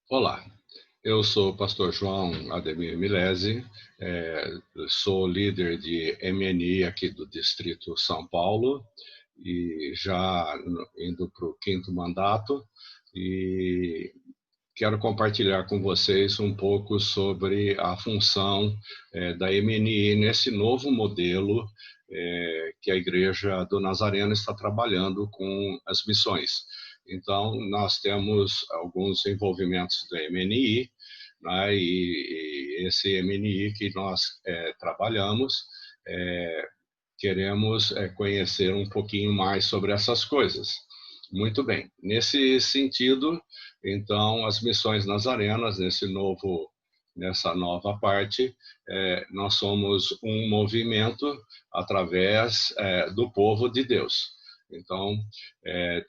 Olá, eu sou o pastor João Ademir Milesi, sou líder de MNI aqui do Distrito São Paulo e já indo para o quinto mandato, e quero compartilhar com vocês um pouco sobre a função da MNI nesse novo modelo que a Igreja do Nazareno está trabalhando com as missões. Então, nós temos alguns envolvimentos da MNI, né, e esse MNI que nós trabalhamos, é, queremos conhecer um pouquinho mais sobre essas coisas. Muito bem, nesse sentido, então, as missões nazarenas, nessa nova parte, nós somos um movimento através do povo de Deus. Então,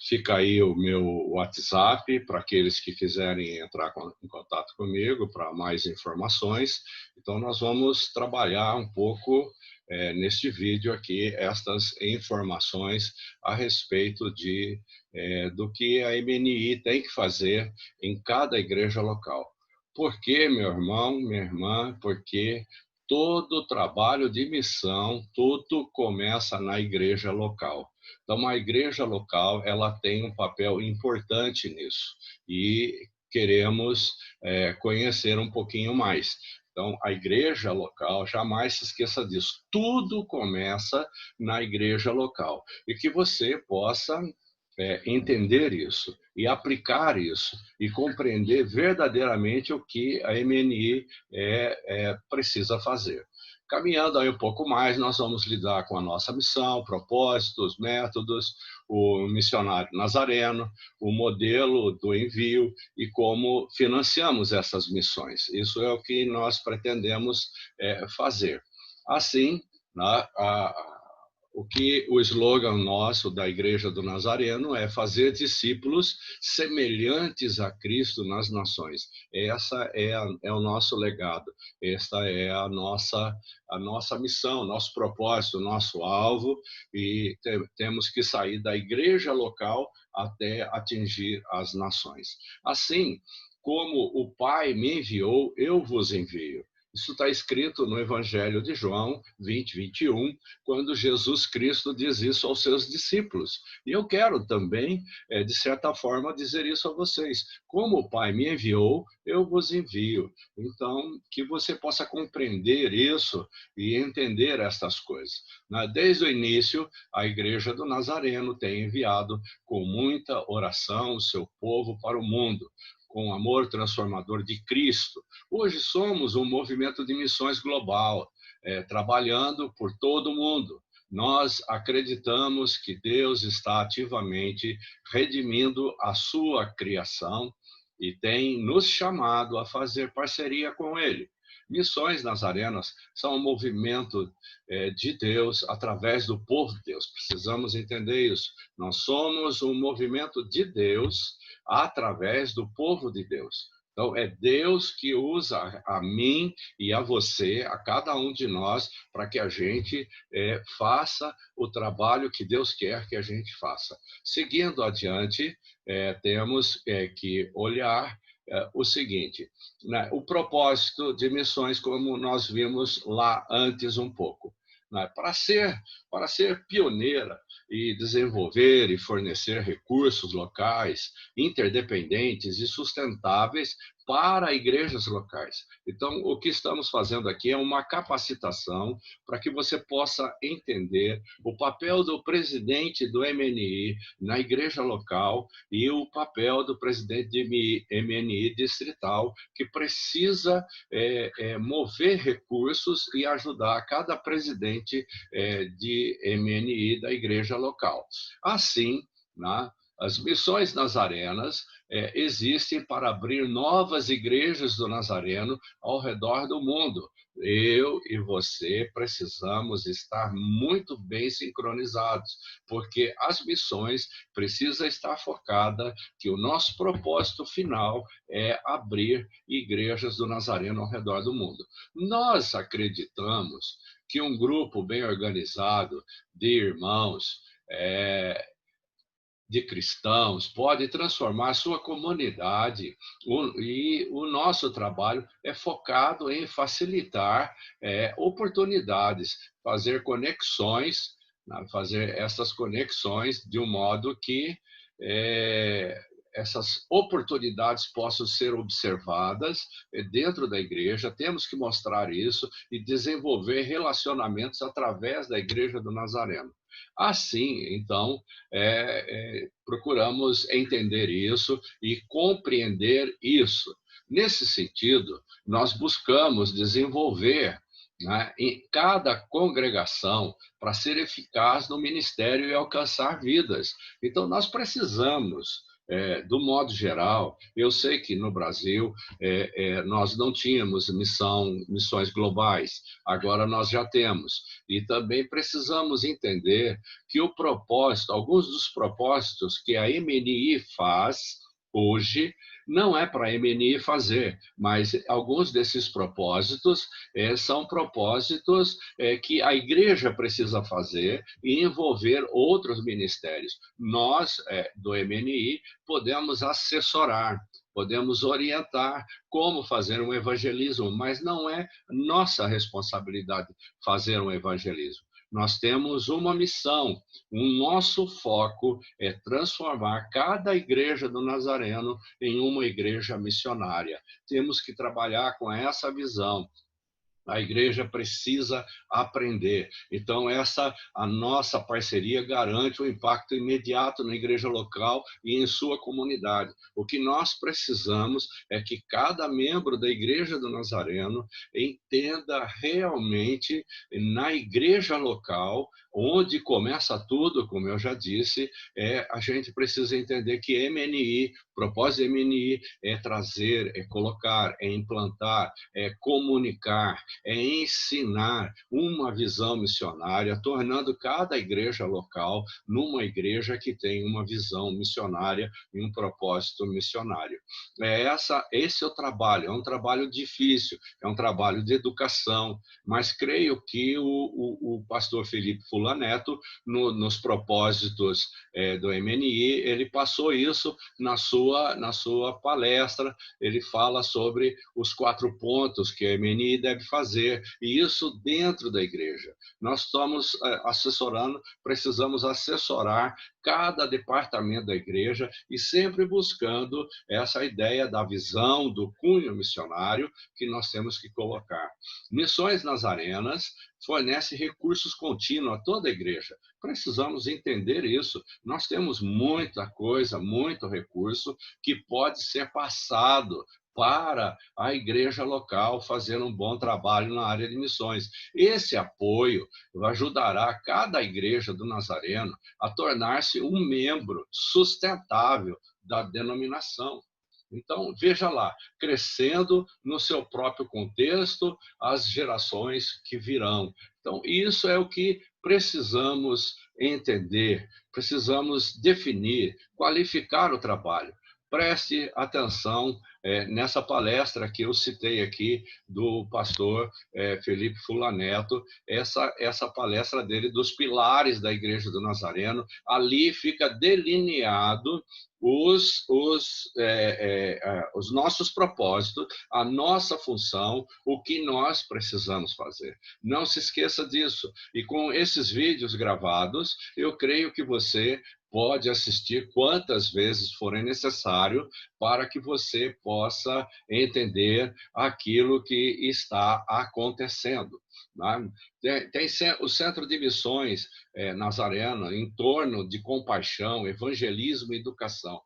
fica aí o meu WhatsApp para aqueles que quiserem entrar em contato comigo para mais informações. Então, nós vamos trabalhar um pouco neste vídeo aqui estas informações a respeito do que a MNI tem que fazer em cada igreja local. Por quê, meu irmão, minha irmã? Porque todo trabalho de missão, tudo começa na igreja local. Então, a igreja local, ela tem um papel importante nisso e queremos conhecer um pouquinho mais. Então, a igreja local, jamais se esqueça disso. Tudo começa na igreja local. E que você possa entender isso e aplicar isso e compreender verdadeiramente o que a MNI precisa fazer. Caminhando aí um pouco mais, nós vamos lidar com a nossa missão, propósitos, métodos, o missionário nazareno, o modelo do envio e como financiamos essas missões. Isso é o que nós pretendemos fazer. Assim, né, o que o slogan nosso da Igreja do Nazareno é fazer discípulos semelhantes a Cristo nas nações. Essa é o nosso legado, esta é a nossa missão, nosso propósito, nosso alvo, e temos que sair da igreja local até atingir as nações. Assim, como o Pai me enviou, eu vos envio. Isso está escrito no Evangelho de João 20, 21, quando Jesus Cristo diz isso aos seus discípulos. E eu quero também, de certa forma, dizer isso a vocês. Como o Pai me enviou, eu vos envio. Então, que você possa compreender isso e entender estas coisas. Desde o início, a Igreja do Nazareno tem enviado com muita oração o seu povo para o mundo, com o amor transformador de Cristo. Hoje somos um movimento de missões global, trabalhando por todo o mundo. Nós acreditamos que Deus está ativamente redimindo a sua criação e tem nos chamado a fazer parceria com Ele. Missões Nazarenas são um movimento de Deus através do povo de Deus. Precisamos entender isso. Nós somos um movimento de Deus através do povo de Deus. Então, é Deus que usa a mim e a você, a cada um de nós, para que a gente faça o trabalho que Deus quer que a gente faça. Seguindo adiante, temos que olhar o seguinte, né? O propósito de missões, como nós vimos lá antes um pouco. Né? Para ser pioneira e desenvolver e fornecer recursos locais, interdependentes e sustentáveis para igrejas locais. Então, o que estamos fazendo aqui é uma capacitação para que você possa entender o papel do presidente do MNI na igreja local e o papel do presidente de MNI distrital, que precisa mover recursos e ajudar cada presidente de MNI da igreja local. Assim, né, as missões nazarenas existem para abrir novas igrejas do Nazareno ao redor do mundo. Eu e você precisamos estar muito bem sincronizados, porque as missões precisam estar focadas que o nosso propósito final é abrir igrejas do Nazareno ao redor do mundo. Nós acreditamos que um grupo bem organizado de irmãos de cristãos, pode transformar sua comunidade. E o nosso trabalho é focado em facilitar oportunidades, fazer conexões, né, fazer essas conexões de um modo que é, essas oportunidades possam ser observadas dentro da igreja. Temos que mostrar isso e desenvolver relacionamentos através da Igreja do Nazareno. Assim, então, procuramos entender isso e compreender isso. Nesse sentido, nós buscamos desenvolver, né, em cada congregação para ser eficaz no ministério e alcançar vidas. Então, nós precisamos, do modo geral, eu sei que no Brasil nós não tínhamos missões globais, agora nós já temos. E também precisamos entender que o propósito, alguns dos propósitos que a MNI faz hoje, não é para a MNI fazer, mas alguns desses propósitos são propósitos que a igreja precisa fazer e envolver outros ministérios. Nós, do MNI, podemos assessorar, podemos orientar como fazer um evangelismo, mas não é nossa responsabilidade fazer um evangelismo. Nós temos uma missão, o nosso foco é transformar cada igreja do Nazareno em uma igreja missionária. Temos que trabalhar com essa visão. A igreja precisa aprender. Então, a nossa parceria garante um impacto imediato na igreja local e em sua comunidade. O que nós precisamos é que cada membro da Igreja do Nazareno entenda realmente na igreja local, onde começa tudo, como eu já disse, a gente precisa entender que MNI, o propósito da MNI é trazer, é colocar, é implantar, é comunicar, é ensinar uma visão missionária, tornando cada igreja local numa igreja que tem uma visão missionária e um propósito missionário. Esse é o trabalho, é um trabalho difícil, é um trabalho de educação, mas creio que o pastor Felipe Fulaneto, nos propósitos do MNI, ele passou isso na sua palestra. Ele fala sobre os 4 pontos que a MNI deve fazer, e isso dentro da igreja. Nós estamos assessorando, precisamos assessorar cada departamento da igreja e sempre buscando essa ideia da visão, do cunho missionário que nós temos que colocar. Missões Nazarenas fornece recursos contínuos a toda a igreja. Precisamos entender isso. Nós temos muita coisa, muito recurso que pode ser passado para a igreja local fazer um bom trabalho na área de missões. Esse apoio ajudará cada igreja do Nazareno a tornar-se um membro sustentável da denominação. Então, veja lá, crescendo no seu próprio contexto, as gerações que virão. Então, isso é o que precisamos entender, precisamos definir, qualificar o trabalho. Preste atenção nessa palestra que eu citei aqui do pastor Felipe Fulaneto, essa palestra dele dos pilares da Igreja do Nazareno. Ali fica delineado os nossos propósitos, a nossa função, o que nós precisamos fazer. Não se esqueça disso. E com esses vídeos gravados, eu creio que você pode assistir quantas vezes forem necessário para que você possa entender aquilo que está acontecendo. Né? Tem o Centro de Missões Nazareno em torno de compaixão, evangelismo e educação.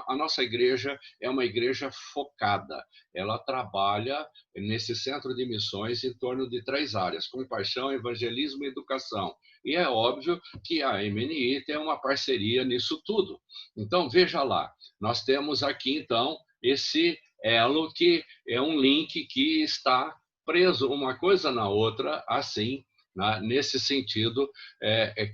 A nossa igreja é uma igreja focada. Ela trabalha nesse Centro de Missões em torno de 3 áreas: compaixão, evangelismo e educação. E é óbvio que a MNI tem uma parceria nisso tudo. Então, veja lá, nós temos aqui, então, esse elo que é um link que está preso uma coisa na outra, assim, né? Nesse sentido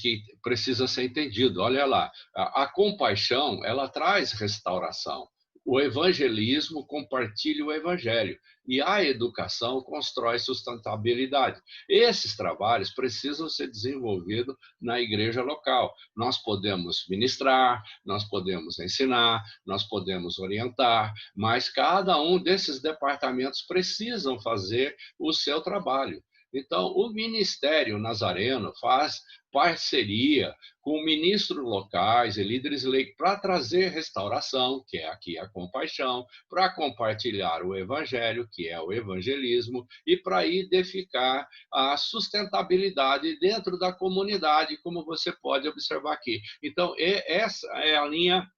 que precisa ser entendido. Olha lá, a compaixão, ela traz restauração. O evangelismo compartilha o evangelho e a educação constrói sustentabilidade. Esses trabalhos precisam ser desenvolvidos na igreja local. Nós podemos ministrar, nós podemos ensinar, nós podemos orientar, mas cada um desses departamentos precisam fazer o seu trabalho. Então, o Ministério Nazareno faz parceria com ministros locais e líderes leigos para trazer restauração, que é aqui a compaixão, para compartilhar o evangelho, que é o evangelismo, e para edificar a sustentabilidade dentro da comunidade, como você pode observar aqui. Então, essa é a linha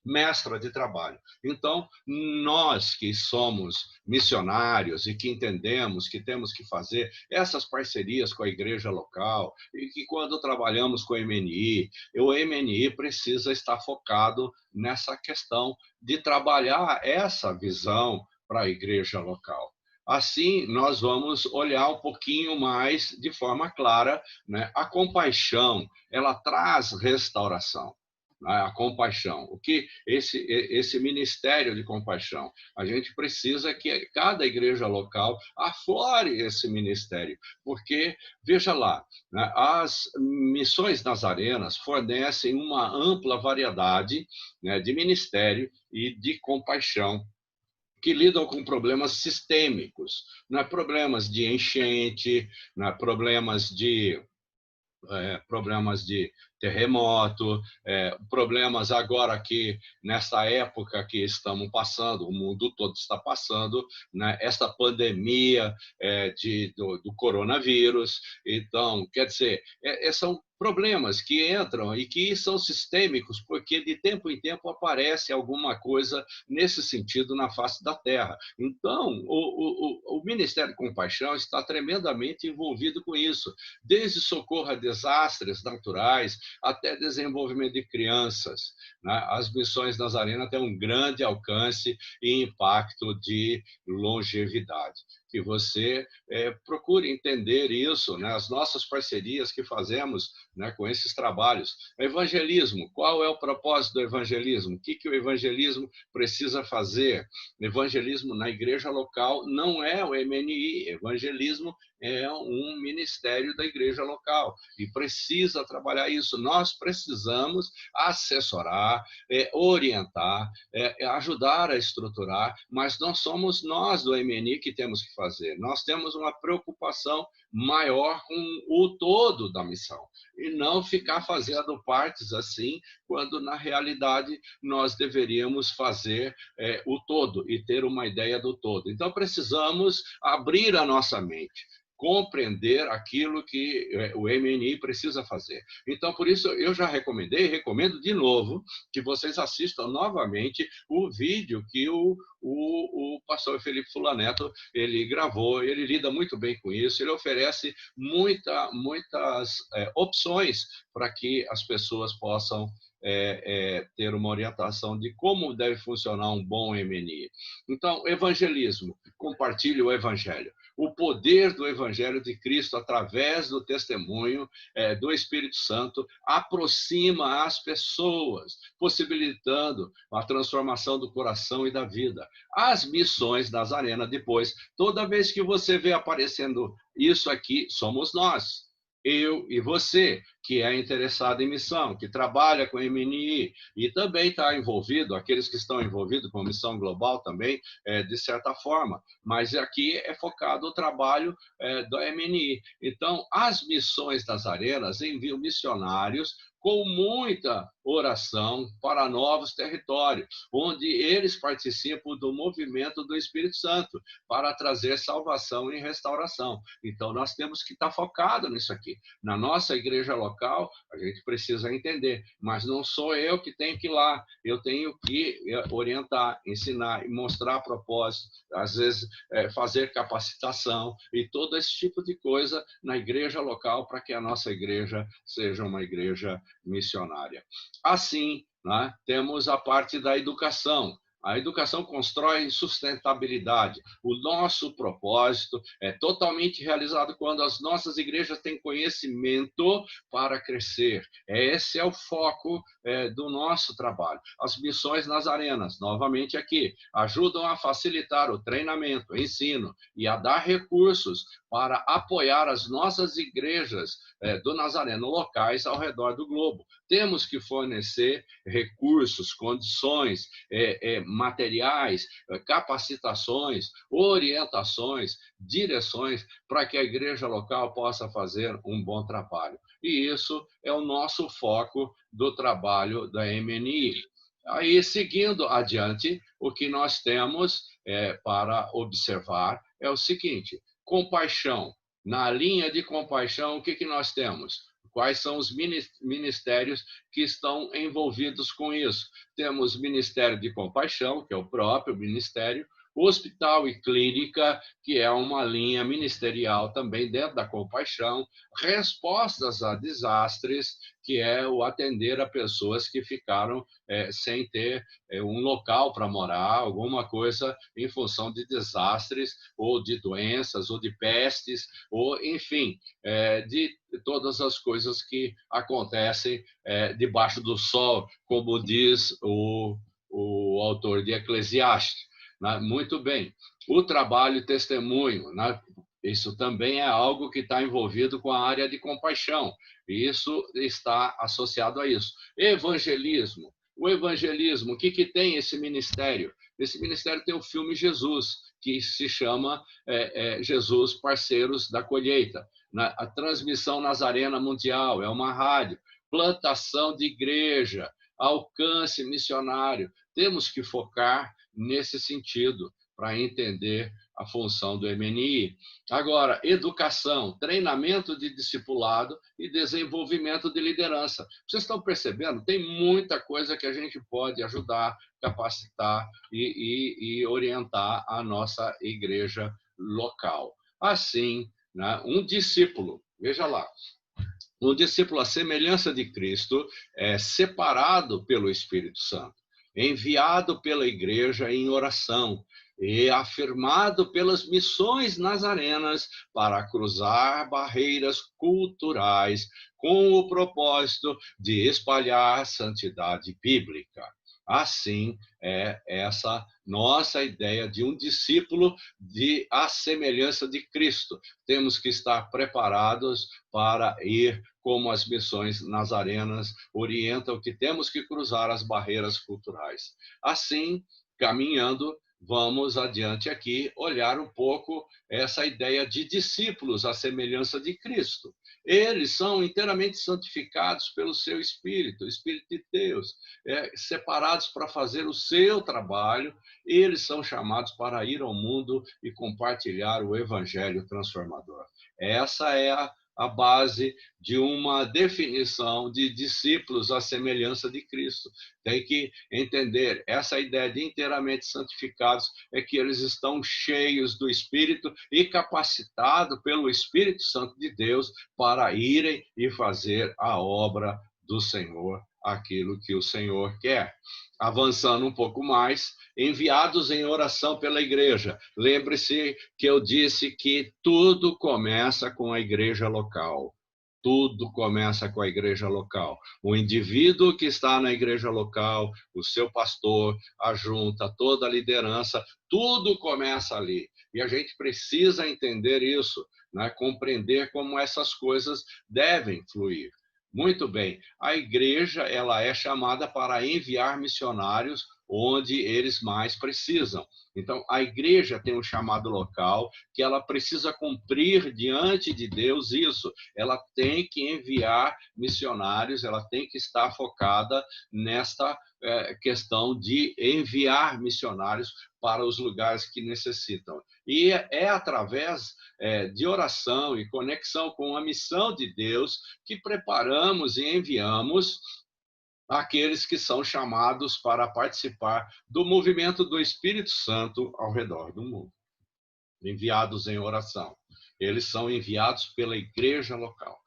mestra de trabalho. Então, nós que somos missionários e que entendemos que temos que fazer essas parcerias com a igreja local e que quando trabalhamos com o MNI precisa estar focado nessa questão de trabalhar essa visão para a igreja local. Assim, nós vamos olhar um pouquinho mais de forma clara, né? A compaixão, ela traz restauração. A compaixão. O que esse ministério de compaixão? A gente precisa que cada igreja local aflore esse ministério, porque, veja lá, né, as missões nazarenas fornecem uma ampla variedade, né, de ministério e de compaixão que lidam com problemas sistêmicos, né, problemas de enchente, né, problemas de terremoto, problemas agora que, nessa época que estamos passando, o mundo todo está passando, né, essa pandemia do coronavírus. Então, quer dizer, são problemas que entram e que são sistêmicos, porque de tempo em tempo aparece alguma coisa nesse sentido na face da Terra. Então, o Ministério de Compaixão está tremendamente envolvido com isso, desde socorro a desastres naturais até desenvolvimento de crianças, né? As missões nazarenas têm um grande alcance e impacto de longevidade. Que você procure entender isso, né? As nossas parcerias que fazemos, né, com esses trabalhos. Evangelismo, qual é o propósito do evangelismo? O que o evangelismo precisa fazer? Evangelismo na igreja local não é o MNI, evangelismo é um ministério da igreja local e precisa trabalhar isso. Nós precisamos assessorar, orientar, ajudar a estruturar, mas não somos nós do MNI que temos que fazer. Nós temos uma preocupação maior com o todo da missão e não ficar fazendo partes assim, quando na realidade nós deveríamos fazer o todo e ter uma ideia do todo. Então precisamos abrir a nossa mente, compreender aquilo que o MNI precisa fazer. Então, por isso, eu já recomendei, recomendo de novo, que vocês assistam novamente o vídeo que o pastor Felipe Fulaneto ele gravou, ele lida muito bem com isso, ele oferece muitas opções para que as pessoas possam ter uma orientação de como deve funcionar um bom MNI. Então, evangelismo, compartilhe o evangelho. O poder do Evangelho de Cristo, através do testemunho do Espírito Santo, aproxima as pessoas, possibilitando a transformação do coração e da vida. As missões nazarenas, depois, toda vez que você vê aparecendo isso aqui, somos nós. Eu e você, que é interessado em missão, que trabalha com MNI e também está envolvido, aqueles que estão envolvidos com a missão global também, de certa forma, mas aqui é focado o trabalho do MNI. Então, as missões nazarenas enviam missionários com muita oração para novos territórios, onde eles participam do movimento do Espírito Santo para trazer salvação e restauração. Então, nós temos que estar focados nisso aqui. Na nossa igreja local, a gente precisa entender, mas não sou eu que tenho que ir lá, eu tenho que orientar, ensinar e mostrar propósito, às vezes fazer capacitação e todo esse tipo de coisa na igreja local para que a nossa igreja seja uma igreja missionária. Assim, né, temos a parte da educação. A educação constrói sustentabilidade. O nosso propósito é totalmente realizado quando as nossas igrejas têm conhecimento para crescer. Esse é o foco do nosso trabalho. As missões nazarenas, novamente aqui, ajudam a facilitar o treinamento, o ensino e a dar recursos para apoiar as nossas igrejas do Nazareno locais ao redor do globo. Temos que fornecer recursos, condições, materiais, capacitações, orientações, direções para que a igreja local possa fazer um bom trabalho. E isso é o nosso foco do trabalho da MNI. Aí, seguindo adiante, o que nós temos para observar é o seguinte: compaixão. Na linha de compaixão, o que nós temos? Quais são os ministérios que estão envolvidos com isso? Temos Ministério de Compaixão, que é o próprio ministério, hospital e clínica, que é uma linha ministerial também dentro da compaixão, respostas a desastres, que é o atender a pessoas que ficaram sem ter um local para morar, alguma coisa em função de desastres, ou de doenças, ou de pestes, ou, enfim, de todas as coisas que acontecem debaixo do sol, como diz o autor de Eclesiastes. Né? Muito bem. O trabalho e testemunho, né? Isso também é algo que está envolvido com a área de compaixão. E isso está associado a isso. Evangelismo. O evangelismo, o que tem esse ministério? Esse ministério tem o filme Jesus, que se chama Jesus Parceiros da Colheita. A transmissão nazarena mundial, é uma rádio. Plantação de igreja, alcance missionário. Temos que focar nesse sentido para entender a função do MNI. Agora, educação, treinamento de discipulado e desenvolvimento de liderança. Vocês estão percebendo? Tem muita coisa que a gente pode ajudar, capacitar e orientar a nossa igreja local. Assim, né, um discípulo, veja lá, um discípulo à semelhança de Cristo é separado pelo Espírito Santo, enviado pela igreja em oração e afirmado pelas missões nazarenas para cruzar barreiras culturais com o propósito de espalhar santidade bíblica. Assim, é essa nossa ideia de um discípulo à semelhança de Cristo. Temos que estar preparados para ir como as missões nazarenas orientam que temos que cruzar as barreiras culturais. Assim, caminhando, vamos adiante aqui olhar um pouco essa ideia de discípulos à semelhança de Cristo. Eles são inteiramente santificados pelo seu Espírito, o Espírito de Deus, separados para fazer o seu trabalho. Eles são chamados para ir ao mundo e compartilhar o evangelho transformador. Essa é a base de uma definição de discípulos à semelhança de Cristo. Tem que entender, essa ideia de inteiramente santificados é que eles estão cheios do Espírito e capacitados pelo Espírito Santo de Deus para irem e fazer a obra do Senhor, aquilo que o Senhor quer. Avançando um pouco mais, enviados em oração pela igreja. Lembre-se que eu disse que tudo começa com a igreja local. Tudo começa com a igreja local. O indivíduo que está na igreja local, o seu pastor, a junta, toda a liderança, tudo começa ali. E a gente precisa entender isso, né? Compreender como essas coisas devem fluir. Muito bem, a igreja ela é chamada para enviar missionários onde eles mais precisam. Então, a igreja tem um chamado local que ela precisa cumprir diante de Deus isso. Ela tem que enviar missionários, ela tem que estar focada nesta questão de enviar missionários para os lugares que necessitam. E é através de oração e conexão com a missão de Deus que preparamos e enviamos aqueles que são chamados para participar do movimento do Espírito Santo ao redor do mundo, enviados em oração. Eles são enviados pela igreja local.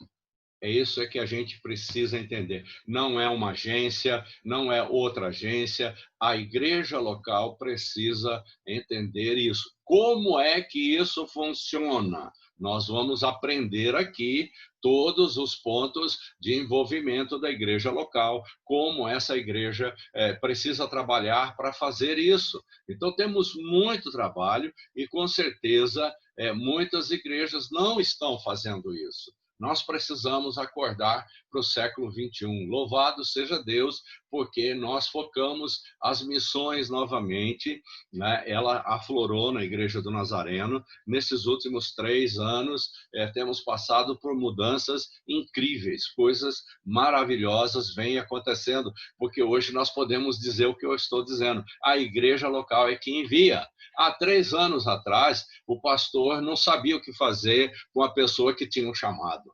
É isso é que a gente precisa entender. Não é uma agência, não é outra agência. A igreja local precisa entender isso. Como é que isso funciona? Nós vamos aprender aqui todos os pontos de envolvimento da igreja local, como essa igreja precisa trabalhar para fazer isso. Então, temos muito trabalho e, com certeza, muitas igrejas não estão fazendo isso. Nós precisamos acordar para o século XXI. Louvado seja Deus, porque nós focamos as missões novamente, né? Ela aflorou na Igreja do Nazareno. Nesses últimos 3 anos, temos passado por mudanças incríveis, coisas maravilhosas vêm acontecendo, porque hoje nós podemos dizer o que eu estou dizendo. A igreja local é que envia. Há 3 anos atrás, o pastor não sabia o que fazer com a pessoa que tinha um chamado.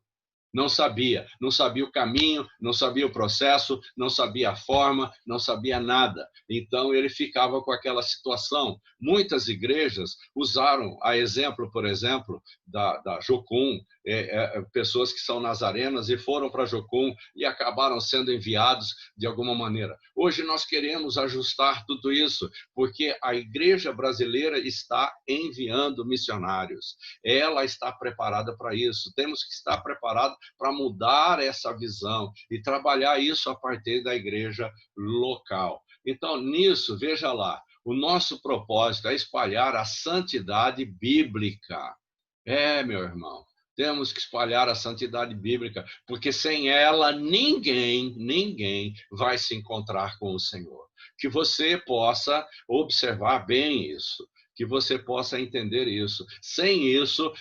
Não sabia o caminho, não sabia o processo, não sabia a forma, não sabia nada. Então, ele ficava com aquela situação. Muitas igrejas usaram, a exemplo, por exemplo, da Jocum, pessoas que são nazarenas e foram para Jocum e acabaram sendo enviados de alguma maneira. Hoje nós queremos ajustar tudo isso, porque a igreja brasileira está enviando missionários. Ela está preparada para isso. Temos que estar preparados para mudar essa visão e trabalhar isso a partir da igreja local. Então, nisso, veja lá, o nosso propósito é espalhar a santidade bíblica. Meu irmão, temos que espalhar a santidade bíblica, porque sem ela ninguém vai se encontrar com o Senhor. Que você possa observar bem isso, que você possa entender isso. Sem isso,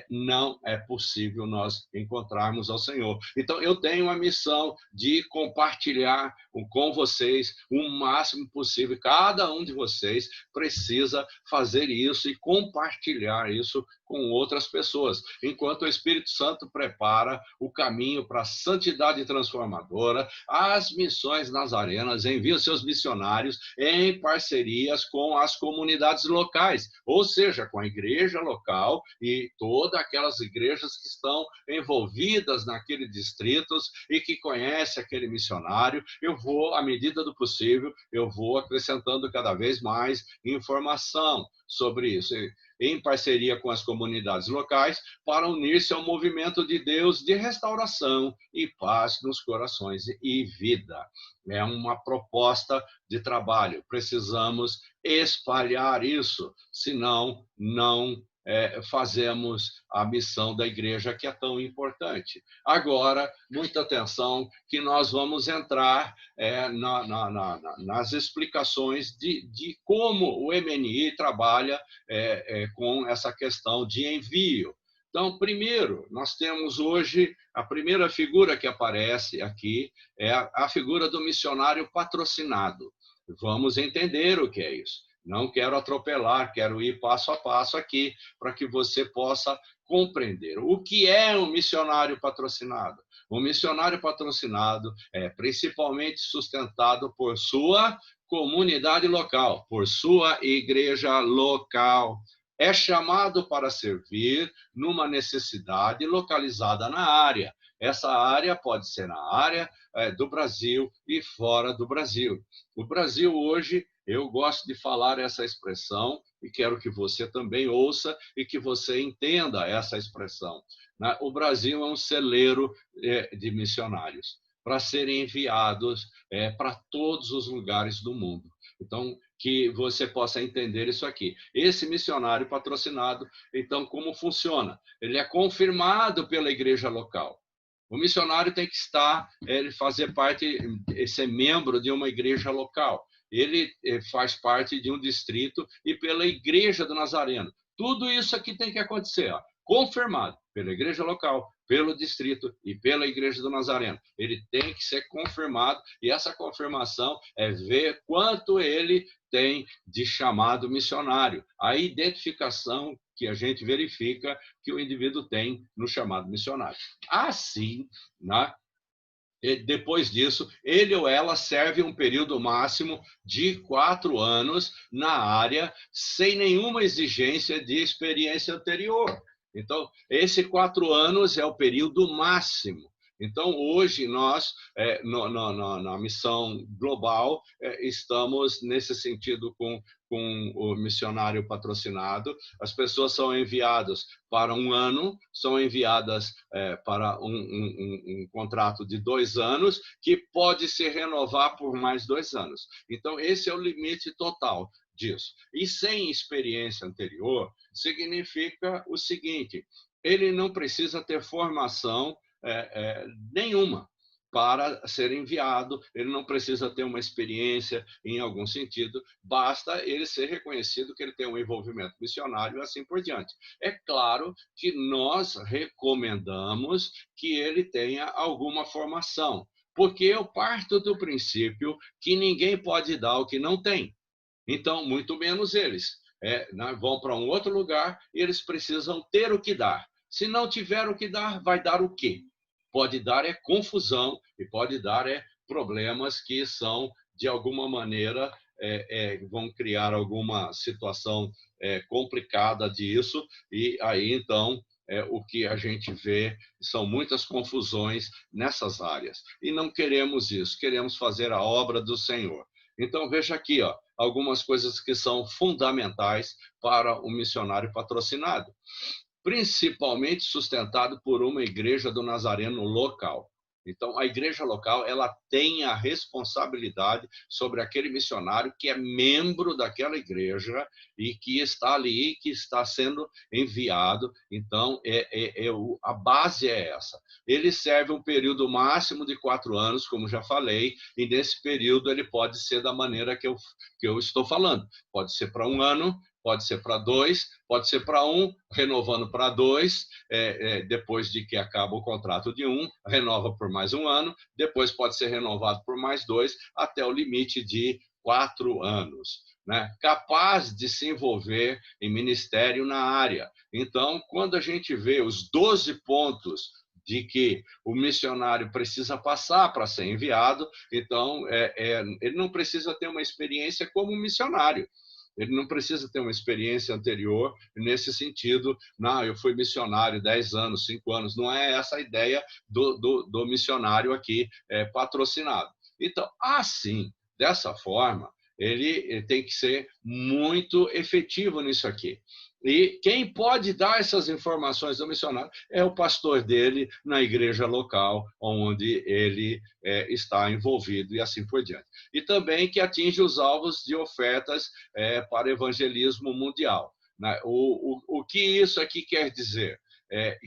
não é possível nós encontrarmos ao Senhor. Então, eu tenho a missão de compartilhar com vocês o máximo possível. Cada um de vocês precisa fazer isso e compartilhar isso com outras pessoas, enquanto o Espírito Santo prepara o caminho para a santidade transformadora. As missões nazarenas enviam seus missionários em parcerias com as comunidades locais, ou seja, com a igreja local e todas aquelas igrejas que estão envolvidas naquele distrito e que conhecem aquele missionário. Eu vou, à medida do possível, eu vou acrescentando cada vez mais informação sobre isso, em parceria com as comunidades locais, para unir-se ao movimento de Deus de restauração e paz nos corações e vida. É uma proposta de trabalho. Precisamos espalhar isso, senão não fazemos a missão da igreja, que é tão importante. Agora, muita atenção, que nós vamos entrar nas explicações de como o MNI trabalha com essa questão de envio. Então, primeiro, nós temos hoje a primeira figura que aparece aqui, é a figura do missionário patrocinado. Vamos entender o que é isso. Não quero atropelar, quero ir passo a passo aqui, para que você possa compreender. O que é um missionário patrocinado? Um missionário patrocinado é principalmente sustentado por sua comunidade local, por sua igreja local. É chamado para servir numa necessidade localizada na área. Essa área pode ser na área do Brasil e fora do Brasil. O Brasil hoje, eu gosto de falar essa expressão e quero que você também ouça e que você entenda essa expressão. O Brasil é um celeiro de missionários para serem enviados para todos os lugares do mundo. Então, que você possa entender isso aqui. Esse missionário patrocinado, então, como funciona? Ele é confirmado pela igreja local. O missionário tem que estar, ele fazer parte, ser membro de uma igreja local. Ele faz parte de um distrito e pela igreja do Nazareno. Tudo isso aqui tem que acontecer, confirmado pela igreja local, pelo distrito e pela igreja do Nazareno. Ele tem que ser confirmado e essa confirmação é ver quanto ele tem de chamado missionário. A identificação que a gente verifica que o indivíduo tem no chamado missionário. Assim, né? Depois disso, ele ou ela serve um período máximo de 4 anos na área, sem nenhuma exigência de experiência anterior. Então, esse 4 anos é o período máximo. Então, hoje, nós, na missão global, estamos nesse sentido com o missionário patrocinado. As pessoas são enviadas para um ano, são enviadas para um contrato de 2 anos, que pode se renovar por mais 2 anos. Então, esse é o limite total disso. E sem experiência anterior, significa o seguinte: ele não precisa ter formação nenhuma para ser enviado, ele não precisa ter uma experiência em algum sentido, basta ele ser reconhecido que ele tem um envolvimento missionário e assim por diante. É claro que nós recomendamos que ele tenha alguma formação, porque eu parto do princípio que ninguém pode dar o que não tem. Então, muito menos eles. Vão para um outro lugar e eles precisam ter o que dar. Se não tiver o que dar, vai dar o quê? Pode dar confusão e pode dar problemas que são, de alguma maneira, vão criar alguma situação complicada disso, e aí, então, o que a gente vê são muitas confusões nessas áreas. E não queremos isso, queremos fazer a obra do Senhor. Então, veja aqui, algumas coisas que são fundamentais para o missionário patrocinado, principalmente sustentado por uma igreja do Nazareno local. Então, a igreja local, ela tem a responsabilidade sobre aquele missionário que é membro daquela igreja e que está ali, que está sendo enviado. Então, a base é essa. Ele serve um período máximo de 4 anos, como já falei, e nesse período ele pode ser da maneira que eu estou falando. Pode ser para 1 ano, pode ser para 2, pode ser para 1, renovando para 2, depois de que acaba o contrato de 1, renova por mais 1 ano, depois pode ser renovado por mais 2, até o limite de 4 anos. Né? Capaz de se envolver em ministério na área. Então, quando a gente vê os 12 pontos de que o missionário precisa passar para ser enviado, então, ele não precisa ter uma experiência como missionário. Ele não precisa ter uma experiência anterior nesse sentido. Não, eu fui missionário 10 anos, 5 anos. Não é essa a ideia do missionário aqui patrocinado. Então, assim, dessa forma, ele tem que ser muito efetivo nisso aqui. E quem pode dar essas informações ao missionário é o pastor dele na igreja local, onde ele está envolvido e assim por diante. E também que atinge os alvos de ofertas para evangelismo mundial. Né? O que isso aqui quer dizer?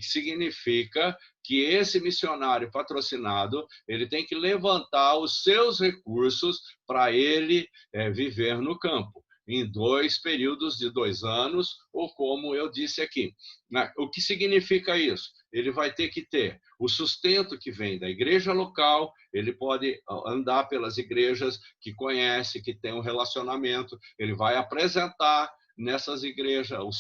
Significa que esse missionário patrocinado ele tem que levantar os seus recursos para ele viver no campo, em 2 períodos de 2 anos, ou como eu disse aqui. O que significa isso? Ele vai ter que ter o sustento que vem da igreja local, ele pode andar pelas igrejas que conhece, que tem um relacionamento, ele vai apresentar nessas igrejas o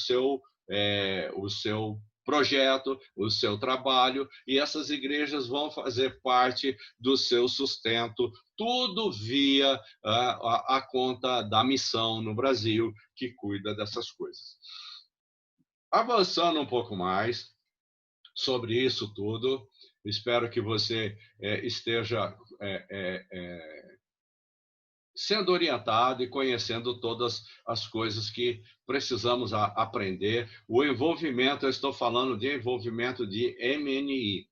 seu projeto, o seu trabalho, e essas igrejas vão fazer parte do seu sustento, tudo via a conta da missão no Brasil, que cuida dessas coisas. Avançando um pouco mais sobre isso tudo, espero que você esteja sendo orientado e conhecendo todas as coisas que precisamos aprender. O envolvimento, eu estou falando de envolvimento de MNI.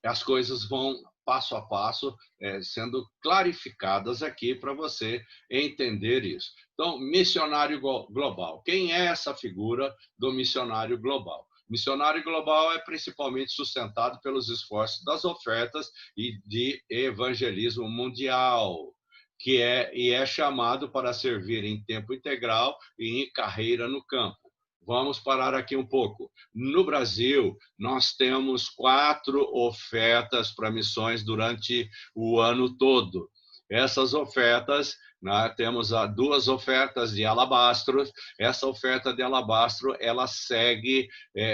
As coisas vão passo a passo sendo clarificadas aqui para você entender isso. Então, missionário global. Quem é essa figura do missionário global? Missionário global é principalmente sustentado pelos esforços das ofertas e de evangelismo mundial, que é chamado para servir em tempo integral e em carreira no campo. Vamos parar aqui um pouco. No Brasil, nós temos 4 ofertas para missões durante o ano todo. Essas ofertas, temos 2 ofertas de alabastro. Essa oferta de alabastro, ela segue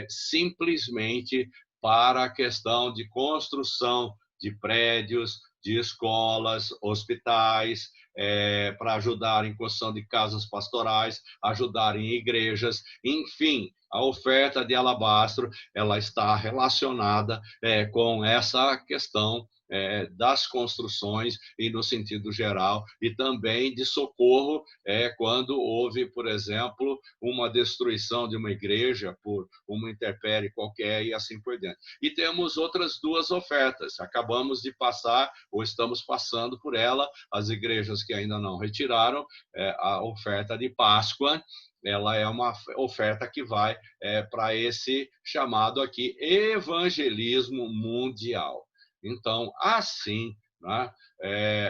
simplesmente para a questão de construção de prédios, de escolas, hospitais, para ajudar em construção de casas pastorais, ajudar em igrejas, enfim. A oferta de alabastro ela está relacionada com essa questão das construções e no sentido geral, e também de socorro quando houve, por exemplo, uma destruição de uma igreja por uma intempérie qualquer e assim por diante. E temos outras duas ofertas, acabamos de passar, ou estamos passando por ela, as igrejas que ainda não retiraram, a oferta de Páscoa, ela é uma oferta que vai para esse chamado aqui evangelismo mundial. Então, assim, né,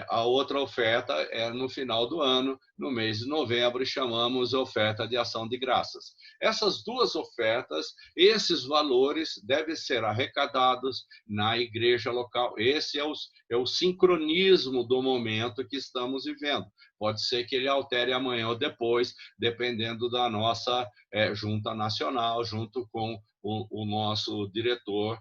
a outra oferta é no final do ano, no mês de novembro, e chamamos oferta de ação de graças. Essas duas ofertas, esses valores devem ser arrecadados na igreja local. Esse é o sincronismo do momento que estamos vivendo. Pode ser que ele altere amanhã ou depois, dependendo da nossa junta nacional, junto com o nosso diretor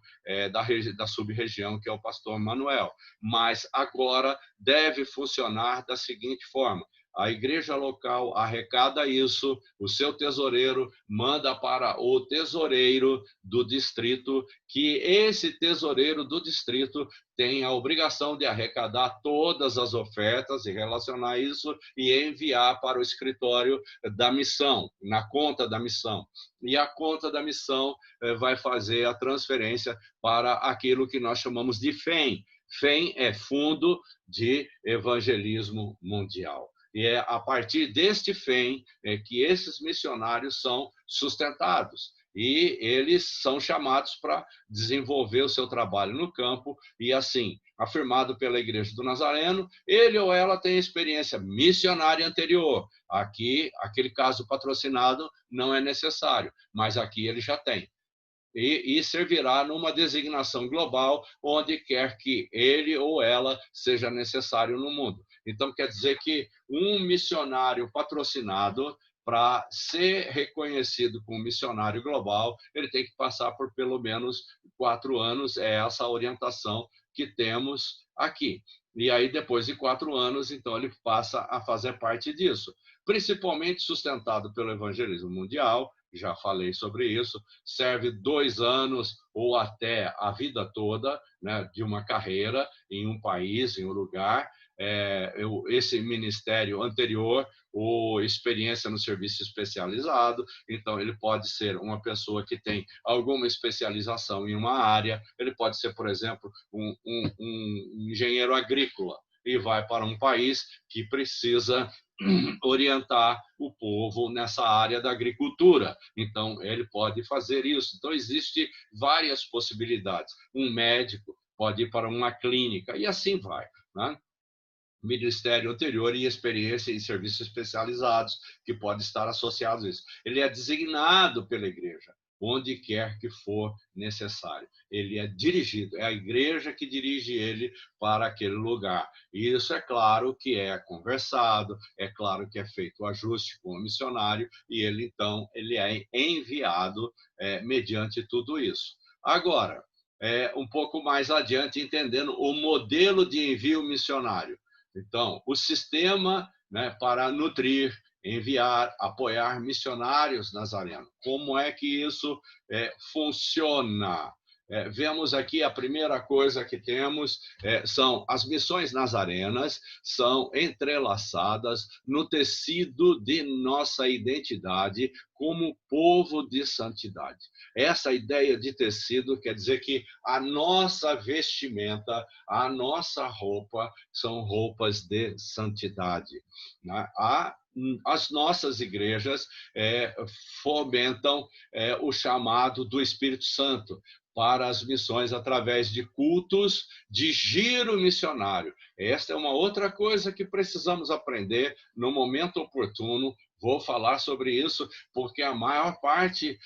da sub-região, que é o pastor Manuel. Mas agora deve funcionar da seguinte forma: a igreja local arrecada isso, o seu tesoureiro manda para o tesoureiro do distrito, que esse tesoureiro do distrito tem a obrigação de arrecadar todas as ofertas e relacionar isso e enviar para o escritório da missão, na conta da missão. E a conta da missão vai fazer a transferência para aquilo que nós chamamos de FEM. FEM é Fundo de Evangelismo Mundial. E é a partir deste FEM que esses missionários são sustentados. E eles são chamados para desenvolver o seu trabalho no campo e, assim, afirmado pela Igreja do Nazareno, ele ou ela tem experiência missionária anterior. Aqui, aquele caso patrocinado não é necessário, mas aqui ele já tem. E servirá numa designação global onde quer que ele ou ela seja necessário no mundo. Então, quer dizer que um missionário patrocinado, para ser reconhecido como missionário global, ele tem que passar por pelo menos 4 anos, é essa orientação que temos aqui. E aí, depois de 4 anos, então, ele passa a fazer parte disso, principalmente sustentado pelo evangelismo mundial. Já falei sobre isso, serve 2 anos ou até a vida toda, né, de uma carreira em um país, em um lugar. Esse ministério anterior, ou experiência no serviço especializado, então ele pode ser uma pessoa que tem alguma especialização em uma área, ele pode ser, por exemplo, um engenheiro agrícola, e vai para um país que precisa orientar o povo nessa área da agricultura. Então, ele pode fazer isso. Então, existem várias possibilidades. Um médico pode ir para uma clínica, e assim vai, né? Ministério anterior e experiência em serviços especializados, que pode estar associados a isso. Ele é designado pela igreja, onde quer que for necessário. Ele é dirigido, é a igreja que dirige ele para aquele lugar. E isso é claro que é conversado, é claro que é feito o ajuste com o missionário, e ele, então, ele é enviado mediante tudo isso. Agora, um pouco mais adiante, entendendo o modelo de envio missionário. Então, o sistema, né, para nutrir, enviar, apoiar missionários nazarenos. Como é que isso funciona? Vemos aqui a primeira coisa que temos são as missões nazarenas, são entrelaçadas no tecido de nossa identidade como povo de santidade. Essa ideia de tecido quer dizer que a nossa vestimenta, a nossa roupa são roupas de santidade, né? As nossas igrejas fomentam o chamado do Espírito Santo para as missões através de cultos de giro missionário. Esta é uma outra coisa que precisamos aprender no momento oportuno. Vou falar sobre isso, porque a maior parte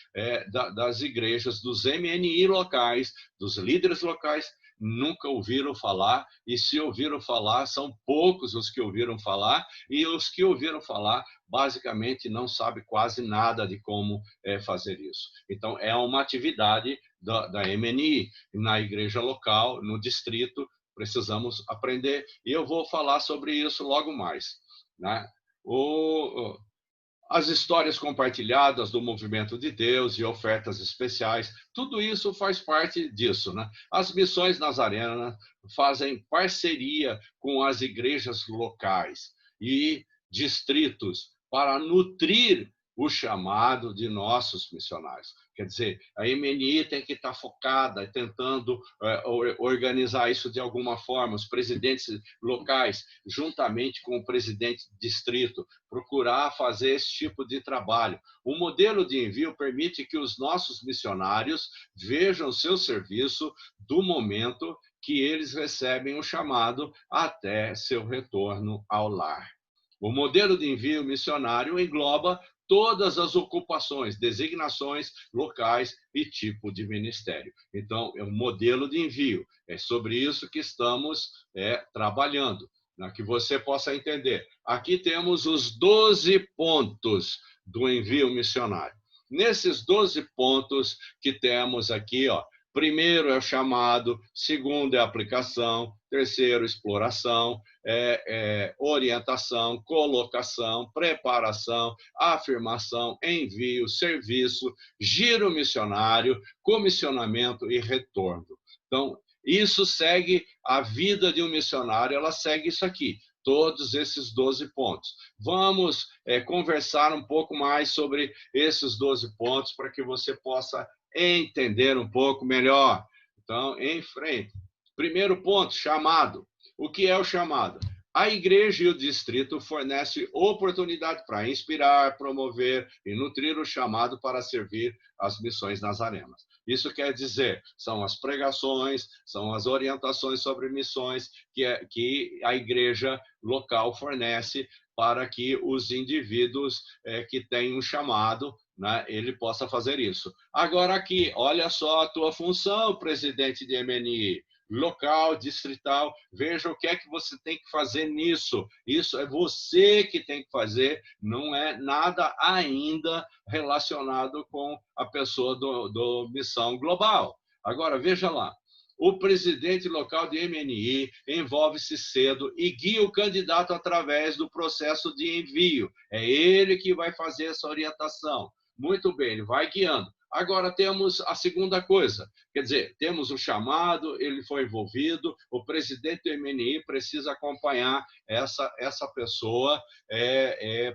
das igrejas, dos MNI locais, dos líderes locais, nunca ouviram falar, e se ouviram falar, são poucos os que ouviram falar, e os que ouviram falar, basicamente, não sabem quase nada de como fazer isso. Então, é uma atividade da MNI, na igreja local, no distrito, Precisamos aprender, e eu vou falar sobre isso logo mais, né? As histórias compartilhadas do movimento de Deus e ofertas especiais, tudo isso faz parte disso, né? As missões nazarenas fazem parceria com as igrejas locais e distritos para nutrir o chamado de nossos missionários. Quer dizer, a MNI tem que estar focada, tentando organizar isso de alguma forma, os presidentes locais, juntamente com o presidente de distrito, procurar fazer esse tipo de trabalho. O modelo de envio permite que os nossos missionários vejam seu serviço do momento que eles recebem o chamado até seu retorno ao lar. O modelo de envio missionário engloba todas as ocupações, designações locais e tipo de ministério. Então, é um modelo de envio. É sobre isso que estamos trabalhando, para que você possa entender. Aqui temos os 12 pontos do envio missionário. Nesses 12 pontos que temos aqui, ó, primeiro é o chamado, segundo é a aplicação, terceiro, exploração, orientação, colocação, preparação, afirmação, envio, serviço, giro missionário, comissionamento e retorno. Então, isso segue a vida de um missionário, ela segue isso aqui, todos esses 12 pontos. Vamos conversar um pouco mais sobre esses 12 pontos para que você possa entender um pouco melhor. Então, em frente. Primeiro ponto, chamado. O que é o chamado? A igreja e o distrito fornecem oportunidade para inspirar, promover e nutrir o chamado para servir as missões nazarenas. Isso quer dizer, são as pregações, são as orientações sobre missões que a igreja local fornece para que os indivíduos que têm um chamado, né, ele possa fazer isso. Agora aqui, olha só a tua função, presidente de MNI, local, distrital, veja o que é que você tem que fazer nisso. Isso é você que tem que fazer, não é nada ainda relacionado com a pessoa do Missão Global. Agora, veja lá. O presidente local de MNI envolve-se cedo e guia o candidato através do processo de envio. É ele que vai fazer essa orientação. Muito bem, ele vai guiando. Agora temos a segunda coisa, quer dizer, temos o chamado, ele foi envolvido, o presidente do MNI precisa acompanhar essa pessoa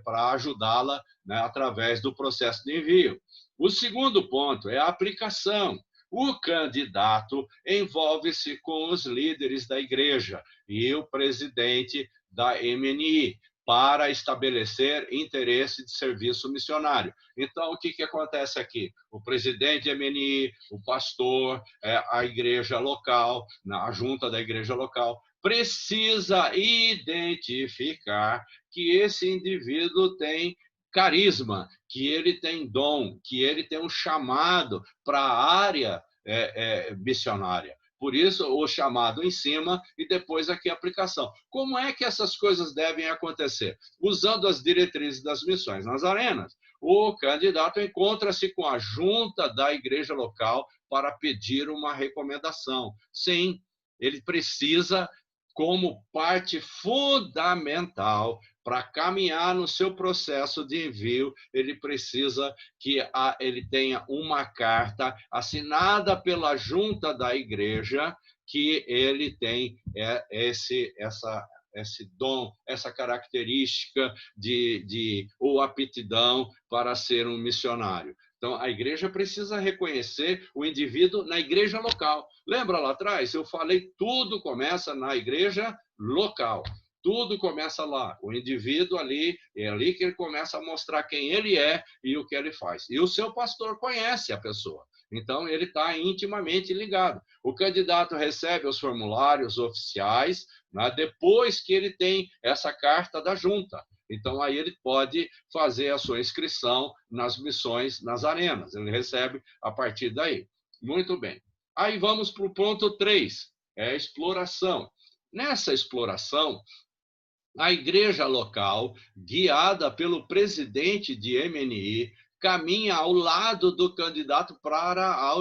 para ajudá-la, né, através do processo de envio. O segundo ponto é a aplicação. O candidato envolve-se com os líderes da igreja e o presidente da MNI para estabelecer interesse de serviço missionário. Então, o que acontece aqui? O presidente de MNI, o pastor, a igreja local, a junta da igreja local, precisa identificar que esse indivíduo tem carisma, que ele tem dom, que ele tem um chamado para a área missionária. Por isso, o chamado em cima e depois aqui a aplicação. Como é que essas coisas devem acontecer? Usando as diretrizes das missões nazarenas. O candidato encontra-se com a junta da igreja local para pedir uma recomendação. Sim, ele precisa, como parte fundamental para caminhar no seu processo de envio, ele precisa que ele tenha uma carta assinada pela junta da igreja que ele tem esse dom, essa característica ou aptidão para ser um missionário. Então, a igreja precisa reconhecer o indivíduo na igreja local. Lembra lá atrás? Eu falei, tudo começa na igreja local. Tudo começa lá. O indivíduo ali, é ali que ele começa a mostrar quem ele é e o que ele faz. E o seu pastor conhece a pessoa. Então, ele está intimamente ligado. O candidato recebe os formulários oficiais, né, depois que ele tem essa carta da junta. Então, aí ele pode fazer a sua inscrição nas missões nazarenas. Ele recebe a partir daí. Muito bem. Aí vamos para o ponto 3, a exploração. Nessa exploração, a igreja local, guiada pelo presidente de MNI, caminha ao lado do candidato para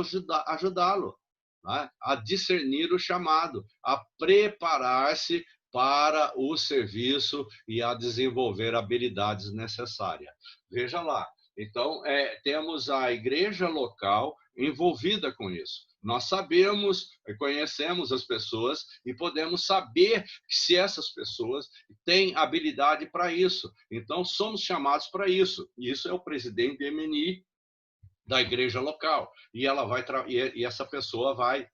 ajudá-lo. né, a discernir o chamado, a preparar-se para o serviço e a desenvolver habilidades necessárias. Veja lá, então, temos a igreja local envolvida com isso. Nós sabemos, conhecemos as pessoas e podemos saber se essas pessoas têm habilidade para isso. Então, somos chamados para isso. Isso é o presidente do MNI da igreja local. E ela vai e essa pessoa vai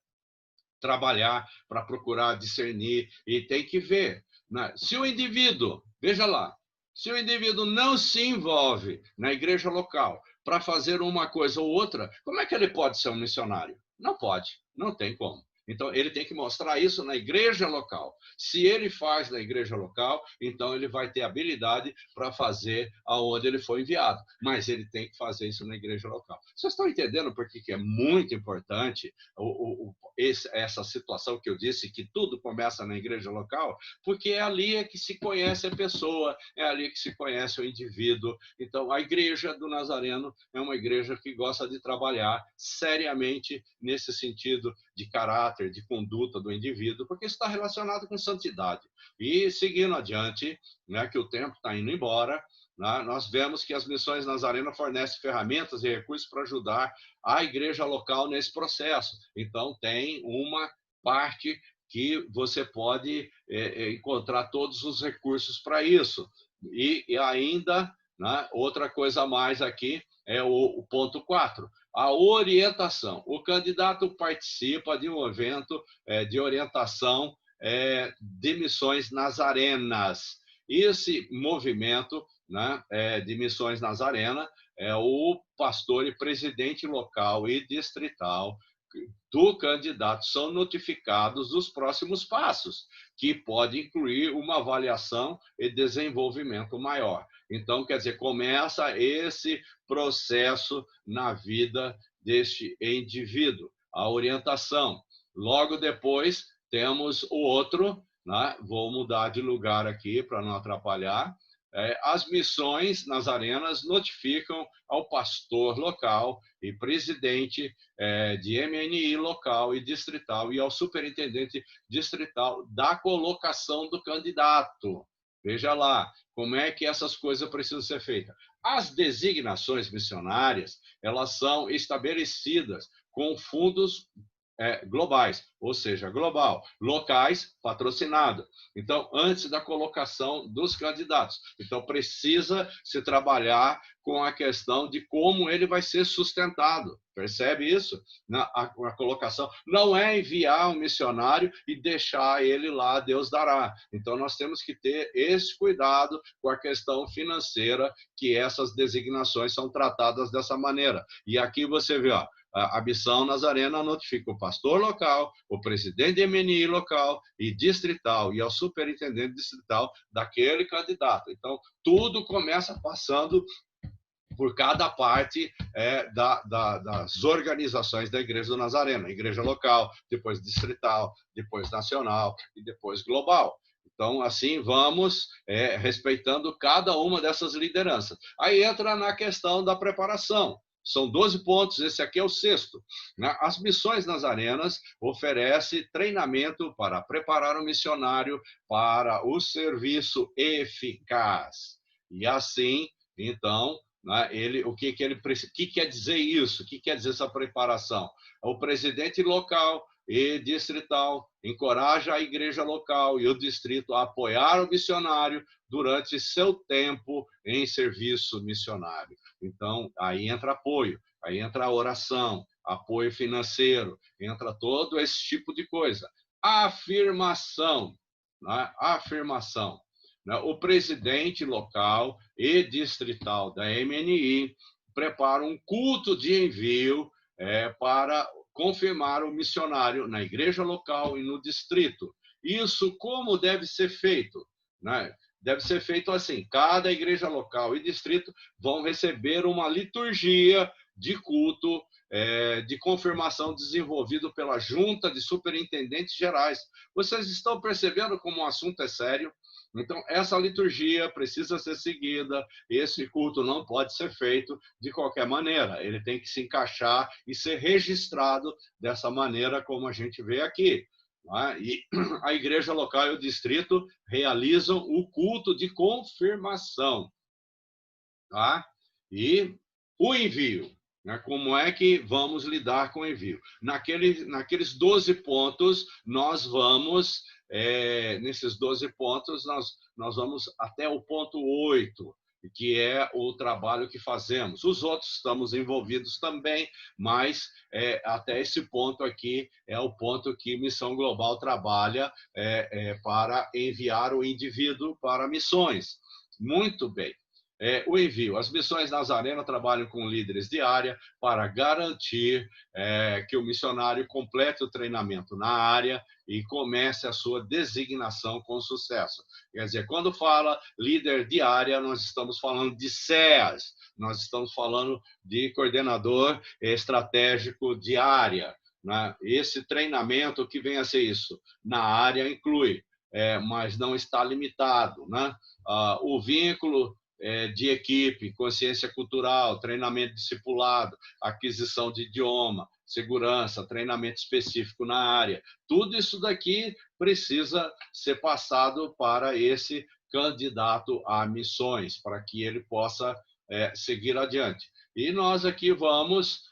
trabalhar para procurar discernir e tem que ver, né? Se o indivíduo, veja lá, se o indivíduo não se envolve na igreja local para fazer uma coisa ou outra, como é que ele pode ser um missionário? Não pode, não tem como. Então, ele tem que mostrar isso na igreja local. Se ele faz na igreja local, então ele vai ter habilidade para fazer aonde ele foi enviado. Mas ele tem que fazer isso na igreja local. Vocês estão entendendo por que é muito importante essa situação que eu disse, que tudo começa na igreja local? Porque é ali que se conhece a pessoa, é ali que se conhece o indivíduo. Então, a igreja do Nazareno é uma igreja que gosta de trabalhar seriamente nesse sentido de caráter, de conduta do indivíduo, porque isso está relacionado com santidade. E seguindo adiante, né, que o tempo está indo embora, né, nós vemos que as missões Nazareno fornecem ferramentas e recursos para ajudar a igreja local nesse processo. Então, tem uma parte que você pode encontrar todos os recursos para isso. E ainda, né, outra coisa a mais aqui é o ponto 4, a orientação. O candidato participa de um evento de orientação de missões nazarenas. Esse movimento, né, de missões nazarena é o pastor e presidente local e distrital do candidato são notificados dos próximos passos, que pode incluir uma avaliação e desenvolvimento maior. Então, quer dizer, começa esse processo na vida deste indivíduo, a orientação. Logo depois, temos o outro, né? Vou mudar de lugar aqui para não atrapalhar. As missões nazarenas notificam ao pastor local e presidente de MNI local e distrital e ao superintendente distrital da colocação do candidato. Veja lá como é que essas coisas precisam ser feitas. As designações missionárias, elas são estabelecidas com fundos globais, ou seja, global, locais, patrocinado. Então, antes da colocação dos candidatos. Então, precisa se trabalhar com a questão de como ele vai ser sustentado. Percebe isso? A colocação não é enviar um missionário e deixar ele lá, Deus dará. Então, nós temos que ter esse cuidado com a questão financeira, que essas designações são tratadas dessa maneira. E aqui você vê, ó, a missão Nazarena notifica o pastor local, o presidente de MNI local e distrital, e ao superintendente distrital daquele candidato. Então, tudo começa passando por cada parte das organizações da Igreja do Nazareno, igreja local, depois distrital, depois nacional e depois global. Então, assim, vamos respeitando cada uma dessas lideranças. Aí entra na questão da preparação. São 12 pontos, esse aqui é o 6º. As missões nazarenas oferecem treinamento para preparar o missionário para o serviço eficaz. E assim, então, o que quer dizer isso? O que quer dizer essa preparação? O presidente local e distrital encoraja a igreja local e o distrito a apoiar o missionário durante seu tempo em serviço missionário. Então, aí entra apoio, aí entra a oração, apoio financeiro, entra todo esse tipo de coisa. Afirmação, afirmação. O presidente local e distrital da MNI prepara um culto de envio para confirmar o missionário na igreja local e no distrito. Isso como deve ser feito? Deve ser feito assim, cada igreja local e distrito vão receber uma liturgia de culto de confirmação desenvolvido pela junta de superintendentes gerais. Vocês estão percebendo como o assunto é sério? Então, essa liturgia precisa ser seguida, esse culto não pode ser feito de qualquer maneira, ele tem que se encaixar e ser registrado dessa maneira como a gente vê aqui. Né? E a igreja local e o distrito realizam o culto de confirmação. Tá? E o envio, né? Como é que vamos lidar com o envio? Naqueles 12 pontos, nós vamos, nesses 12 pontos, nós vamos até o ponto 8, que é o trabalho que fazemos. Os outros estamos envolvidos também, mas até esse ponto aqui é o ponto que Missão Global trabalha para enviar o indivíduo para missões. Muito bem. O envio. As missões Nazareno trabalham com líderes de área para garantir que o missionário complete o treinamento na área e comece a sua designação com sucesso. Quer dizer, quando fala líder de área, nós estamos falando de CEAS, nós estamos falando de coordenador estratégico de área. Né? Esse treinamento que vem a ser isso, na área inclui, mas não está limitado. Né? O vínculo de equipe, consciência cultural, treinamento discipulado, aquisição de idioma, segurança, treinamento específico na área. Tudo isso daqui precisa ser passado para esse candidato a missões, para que ele possa seguir adiante. E nós aqui vamos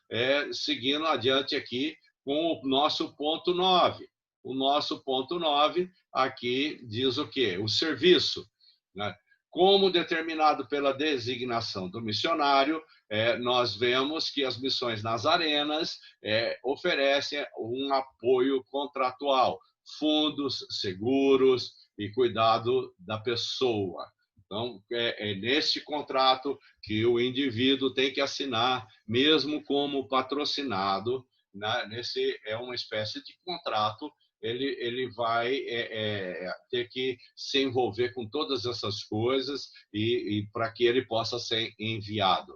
seguindo adiante aqui com o nosso ponto 9. O nosso ponto 9 aqui diz o quê? O serviço, né? Como determinado pela designação do missionário, nós vemos que as missões nazarenas oferecem um apoio contratual, fundos, seguros e cuidado da pessoa. Então, é nesse contrato que o indivíduo tem que assinar, mesmo como patrocinado, né? Nesse é uma espécie de contrato. Ele vai ter que se envolver com todas essas coisas e para que ele possa ser enviado.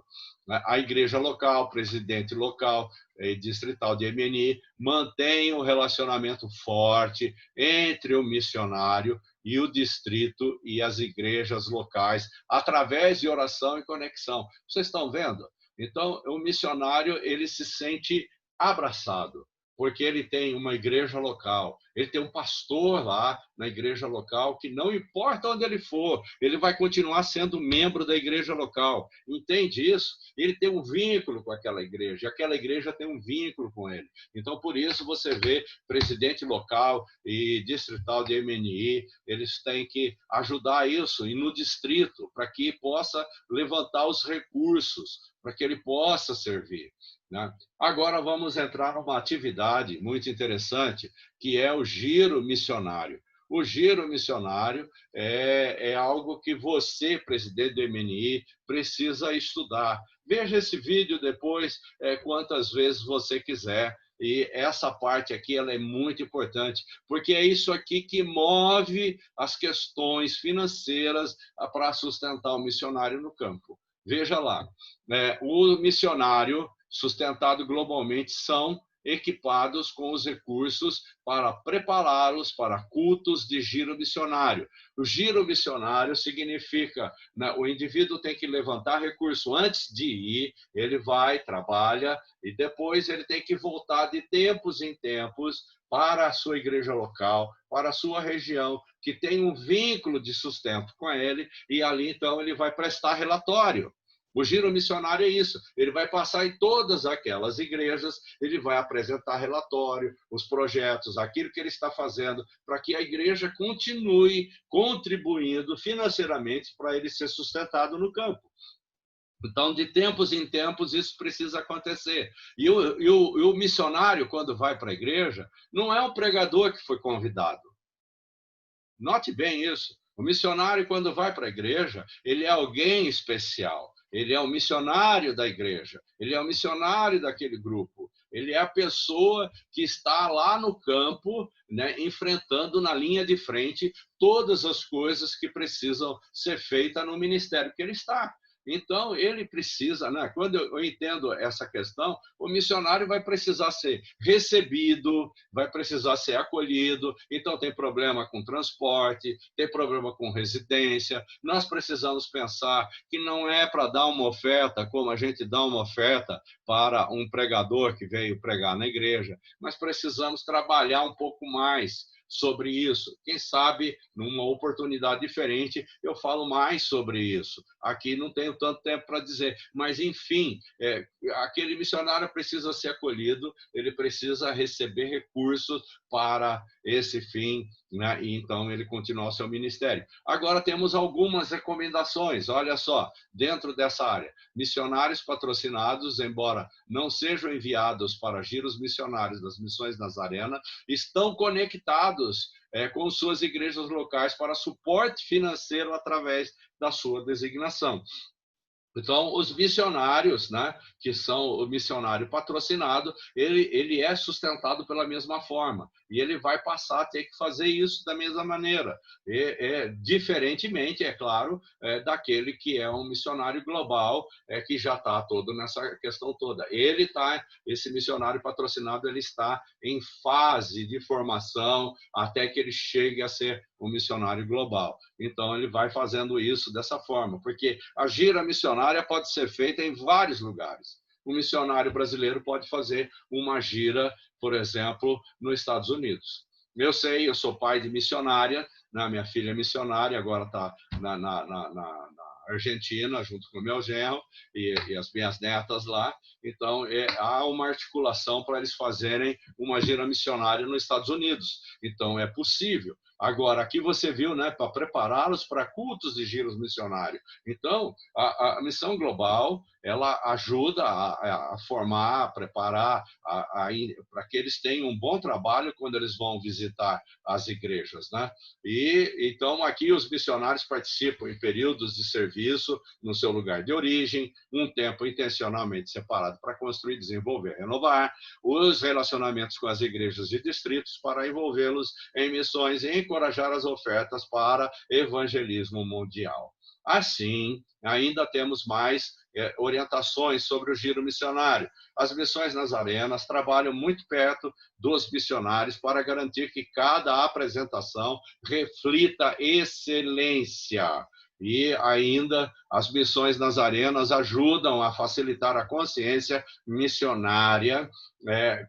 A igreja local, presidente local e distrital de MNI mantém um relacionamento forte entre o missionário e o distrito e as igrejas locais através de oração e conexão. Vocês estão vendo? Então, o missionário ele se sente abraçado, porque ele tem uma igreja local, ele tem um pastor lá na igreja local, que não importa onde ele for, ele vai continuar sendo membro da igreja local. Entende isso? Ele tem um vínculo com aquela igreja, e aquela igreja tem um vínculo com ele. Então, por isso, você vê presidente local e distrital de MNI, eles têm que ajudar isso, e no distrito, para que possa levantar os recursos, para que ele possa servir. Né? Agora vamos entrar numa atividade muito interessante, que é o giro missionário. O giro missionário é algo que você, presidente do MNI, precisa estudar. Veja esse vídeo depois, quantas vezes você quiser. E essa parte aqui ela é muito importante, porque é isso aqui que move as questões financeiras para sustentar o missionário no campo. Veja lá, o missionário sustentado globalmente são equipados com os recursos para prepará-los para cultos de giro missionário. O giro missionário significa, né, o indivíduo tem que levantar recurso antes de ir, ele vai, trabalha, e depois ele tem que voltar de tempos em tempos para a sua igreja local, para a sua região, que tem um vínculo de sustento com ele, e ali então ele vai prestar relatório. O giro missionário é isso, ele vai passar em todas aquelas igrejas, ele vai apresentar relatório, os projetos, aquilo que ele está fazendo, para que a igreja continue contribuindo financeiramente para ele ser sustentado no campo. Então, de tempos em tempos, isso precisa acontecer. E o missionário, quando vai para a igreja, não é um pregador que foi convidado. Note bem isso. O missionário, quando vai para a igreja, ele é alguém especial. Ele é o missionário da igreja, ele é o missionário daquele grupo, ele é a pessoa que está lá no campo, né, enfrentando na linha de frente todas as coisas que precisam ser feitas no ministério que ele está. Então, ele precisa, né? Quando eu entendo essa questão, o missionário vai precisar ser recebido, vai precisar ser acolhido. Então, tem problema com transporte, tem problema com residência. Nós precisamos pensar que não é para dar uma oferta, como a gente dá uma oferta para um pregador que veio pregar na igreja, mas precisamos trabalhar um pouco mais sobre isso. Quem sabe, numa oportunidade diferente, eu falo mais sobre isso. Aqui não tenho tanto tempo para dizer, mas, enfim, aquele missionário precisa ser acolhido, ele precisa receber recursos para esse fim, né? E então ele continua o seu ministério. Agora temos algumas recomendações, olha só, dentro dessa área. Missionários patrocinados, embora não sejam enviados para giros missionários das missões Nazarena, estão conectados com suas igrejas locais para suporte financeiro através da sua designação. Então, os missionários, né, que são o missionário patrocinado, ele é sustentado pela mesma forma. E ele vai passar a ter que fazer isso da mesma maneira. Diferentemente, é claro, daquele que é um missionário global, que já está todo nessa questão toda. Esse missionário patrocinado, ele está em fase de formação até que ele chegue a ser um missionário global. Então, ele vai fazendo isso dessa forma, porque a gira missionária pode ser feita em vários lugares. O missionário brasileiro pode fazer uma gira, por exemplo, nos Estados Unidos. Eu sei, eu sou pai de missionária, né? Minha filha é missionária, agora está na Argentina, junto com o meu genro e as minhas netas lá. Então, há uma articulação para eles fazerem uma gira missionária nos Estados Unidos. Então, é possível. Agora, aqui você viu, né, para prepará-los para cultos de giros missionários. Então, a missão global, ela ajuda a formar, a preparar, para que eles tenham um bom trabalho quando eles vão visitar as igrejas, né? E então aqui os missionários participam em períodos de serviço no seu lugar de origem, um tempo intencionalmente separado para construir, desenvolver, renovar os relacionamentos com as igrejas de distritos para envolvê-los em missões e encorajar as ofertas para evangelismo mundial. Assim, ainda temos mais orientações sobre o giro missionário. As missões nazarenas trabalham muito perto dos missionários para garantir que cada apresentação reflita excelência. E ainda as missões nazarenas ajudam a facilitar a consciência missionária,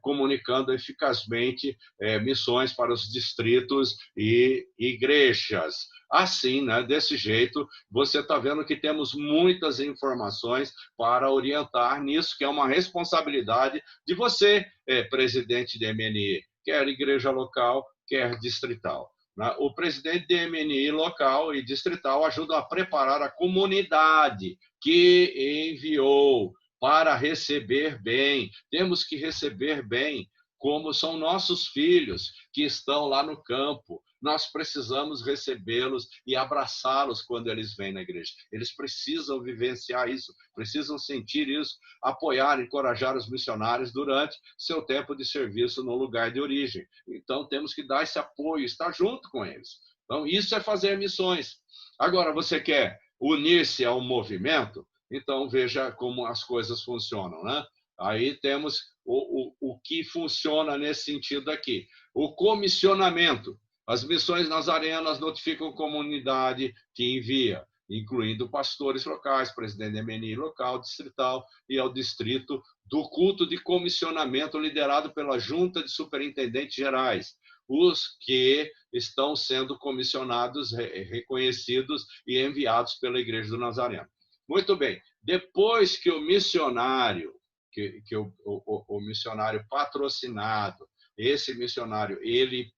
comunicando eficazmente missões para os distritos e igrejas. Assim, né, desse jeito, você está vendo que temos muitas informações para orientar nisso, que é uma responsabilidade de você, presidente de MNI, quer igreja local, quer distrital. O presidente de MNI local e distrital ajuda a preparar a comunidade que enviou para receber bem. Temos que receber bem, como são nossos filhos que estão lá no campo. Nós precisamos recebê-los e abraçá-los quando eles vêm na igreja. Eles precisam vivenciar isso, precisam sentir isso, apoiar, encorajar os missionários durante seu tempo de serviço no lugar de origem. Então, temos que dar esse apoio, estar junto com eles. Então, isso é fazer missões. Agora, você quer unir-se ao movimento? Então, veja como as coisas funcionam, né? Aí temos o que funciona nesse sentido aqui. O comissionamento. As missões nazarenas notificam a comunidade que envia, incluindo pastores locais, presidente da MNI local, distrital e ao distrito, do culto de comissionamento liderado pela Junta de Superintendentes Gerais, os que estão sendo comissionados, reconhecidos e enviados pela Igreja do Nazareno. Muito bem, depois que o missionário, o missionário patrocinado, esse missionário, ele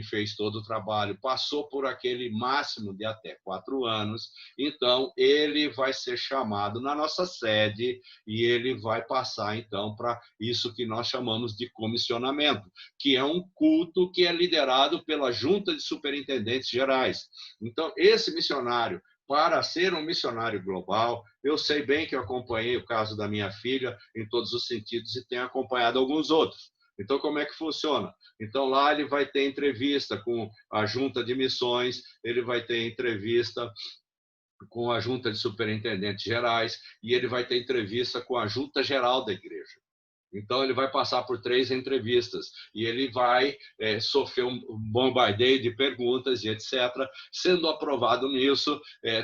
fez todo o trabalho, passou por aquele máximo de até 4 anos, então ele vai ser chamado na nossa sede e ele vai passar, então, para isso que nós chamamos de comissionamento, que é um culto que é liderado pela Junta de Superintendentes Gerais. Então, esse missionário, para ser um missionário global, eu sei bem que eu acompanhei o caso da minha filha em todos os sentidos e tenho acompanhado alguns outros. Então, como é que funciona? Então, lá ele vai ter entrevista com a junta de missões, ele vai ter entrevista com a junta de superintendentes gerais e ele vai ter entrevista com a junta geral da igreja. Então, ele vai passar por 3 entrevistas e ele vai sofrer um bombardeio de perguntas e etc. Sendo aprovado nisso,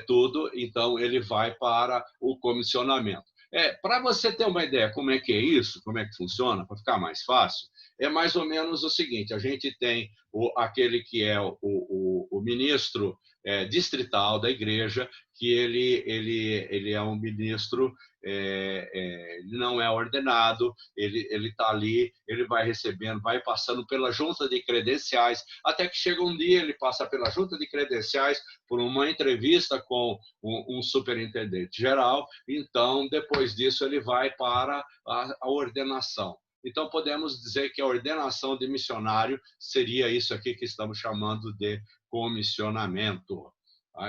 tudo, então ele vai para o comissionamento. Para você ter uma ideia como é que é isso, como é que funciona, para ficar mais fácil, é mais ou menos o seguinte: a gente tem aquele que é o ministro distrital da igreja, que ele é um ministro, não é ordenado, ele está ali, ele vai recebendo, vai passando pela junta de credenciais, até que chega um dia, ele passa pela junta de credenciais por uma entrevista com um superintendente geral, então, depois disso, ele vai para a ordenação. Então, podemos dizer que a ordenação de missionário seria isso aqui que estamos chamando de comissionamento.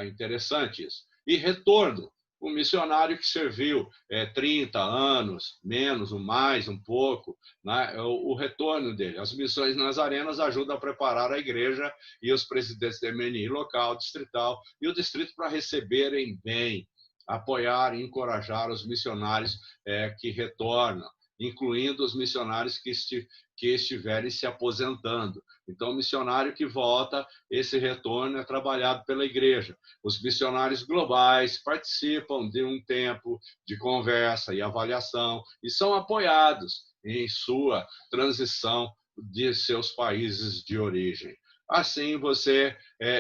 Interessante isso. E retorno. O missionário que serviu 30 anos, menos, ou mais, um pouco, né? O retorno dele. As missões nazarenas ajudam a preparar a igreja e os presidentes da MNI local, distrital e o distrito para receberem bem, apoiar e encorajar os missionários que retornam, incluindo os missionários que estiverem se aposentando. Então, o missionário que volta, esse retorno é trabalhado pela igreja. Os missionários globais participam de um tempo de conversa e avaliação e são apoiados em sua transição de seus países de origem. Assim, você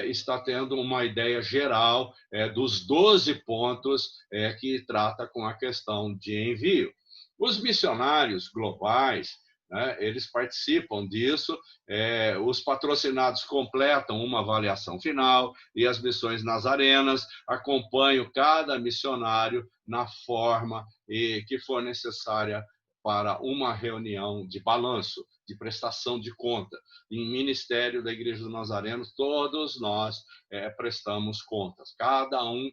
está tendo uma ideia geral dos 12 pontos que trata com a questão de envio. Os missionários globais, né, eles participam disso, os patrocinados completam uma avaliação final e as missões nazarenas acompanham cada missionário na forma que for necessária para uma reunião de balanço, de prestação de conta. Em ministério da Igreja dos Nazarenos, todos nós prestamos contas. Cada um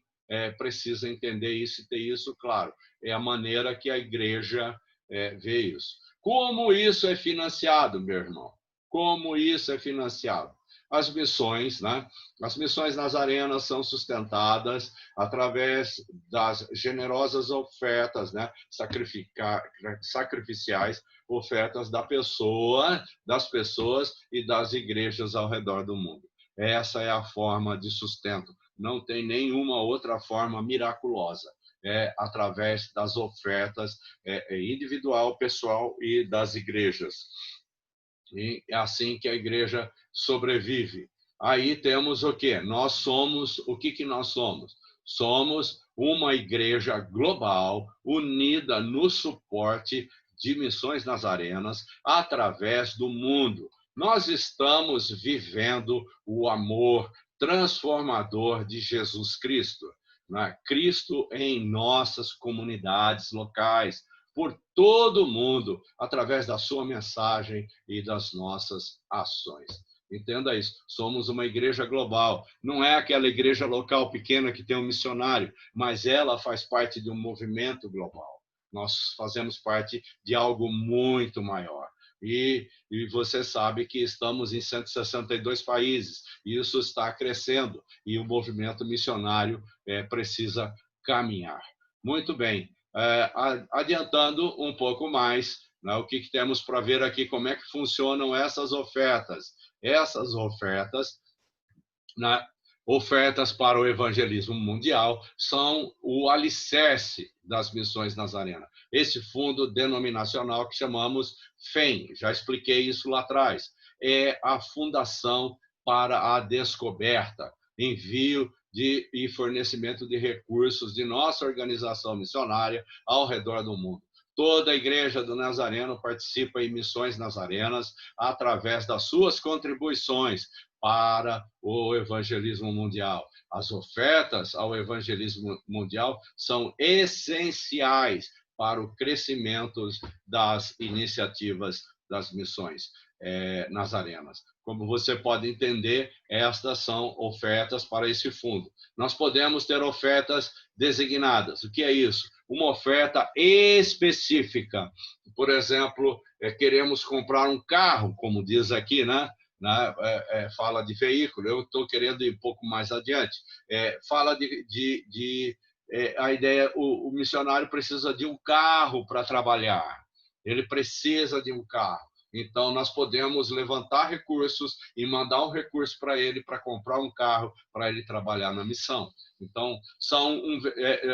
precisa entender isso e ter isso claro. É a maneira que a igreja vê isso. Como isso é financiado, meu irmão? Como isso é financiado? As missões, né? As missões nazarenas são sustentadas através das generosas ofertas, né? Sacrificiais, ofertas das pessoas e das igrejas ao redor do mundo. Essa é a forma de sustento. Não tem nenhuma outra forma miraculosa. Através das ofertas individual, pessoal e das igrejas. E é assim que a igreja sobrevive. Aí temos o quê? Nós somos, o que nós somos? Somos uma igreja global, unida no suporte de missões nazarenas através do mundo. Nós estamos vivendo o amor transformador de Jesus Cristo. Né? Cristo em nossas comunidades locais, por todo o mundo, através da sua mensagem e das nossas ações. Entenda isso, somos uma igreja global. Não é aquela igreja local pequena que tem um missionário, mas ela faz parte de um movimento global. Nós fazemos parte de algo muito maior. E você sabe que estamos em 162 países, e isso está crescendo, e o movimento missionário precisa caminhar. Muito bem, adiantando um pouco mais, né, o que temos para ver aqui, como é que funcionam essas ofertas. Essas ofertas, né, ofertas para o evangelismo mundial, são o alicerce das missões nazarenas. Esse fundo denominacional que chamamos FEM, já expliquei isso lá atrás, é a fundação para a descoberta, envio e fornecimento de recursos de nossa organização missionária ao redor do mundo. Toda a Igreja do Nazareno participa em missões nazarenas através das suas contribuições para o evangelismo mundial. As ofertas ao evangelismo mundial são essenciais para o crescimento das iniciativas das missões nazarenas. Como você pode entender, estas são ofertas para esse fundo. Nós podemos ter ofertas designadas. O que é isso? Uma oferta específica. Por exemplo, queremos comprar um carro, como diz aqui, né? né? Fala de veículo, eu estou querendo ir um pouco mais adiante. Fala a ideia, o missionário precisa de um carro para trabalhar, ele precisa de um carro. Então, nós podemos levantar recursos e mandar um recurso para ele para comprar um carro para ele trabalhar na missão. Então, são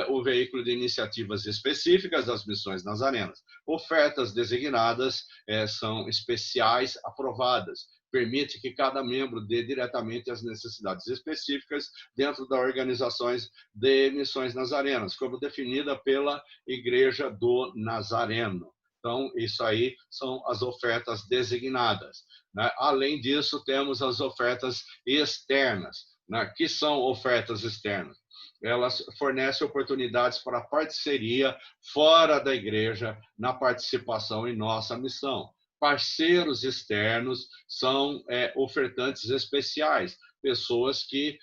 o veículo de iniciativas específicas das missões nazarenas. Ofertas designadas são especiais aprovadas. Permite que cada membro dê diretamente as necessidades específicas dentro das organizações de missões nazarenas, como definida pela Igreja do Nazareno. Então, isso aí são as ofertas designadas, né? Além disso, temos as ofertas externas, né? Que são ofertas externas? Elas fornecem oportunidades para parceria fora da igreja na participação em nossa missão. Parceiros externos são ofertantes especiais, pessoas que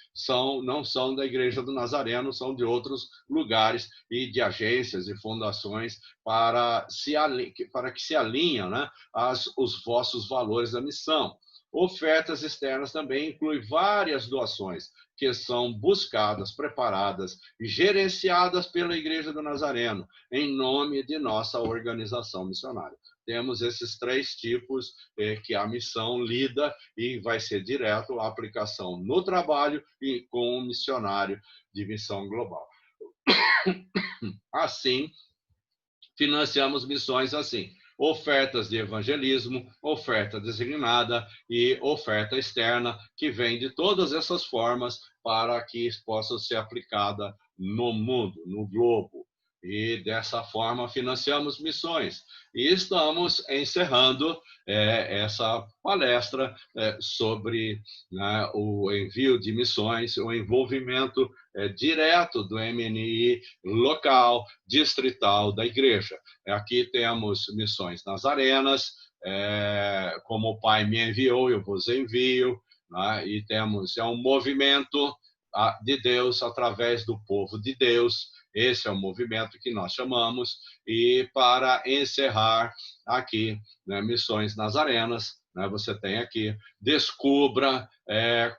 não são da Igreja do Nazareno, são de outros lugares e de agências e fundações para que se alinhem, né, os vossos valores da missão. Ofertas externas também incluem várias doações que são buscadas, preparadas e gerenciadas pela Igreja do Nazareno, em nome de nossa organização missionária. Temos esses 3 tipos que a missão lida e vai ser direto a aplicação no trabalho e com o missionário de missão global. Assim, financiamos missões assim: ofertas de evangelismo, oferta designada e oferta externa, que vem de todas essas formas para que possa ser aplicada no mundo, no globo. E dessa forma financiamos missões. E estamos encerrando essa palestra sobre, né, o envio de missões, o envolvimento direto do MNI local, distrital da igreja. Aqui temos missões nazarenas, como o Pai me enviou, eu vos envio, né? E temos um movimento de Deus através do povo de Deus. Esse é o movimento que nós chamamos. E para encerrar aqui, né, missões nazarenas, né, você tem aqui, descubra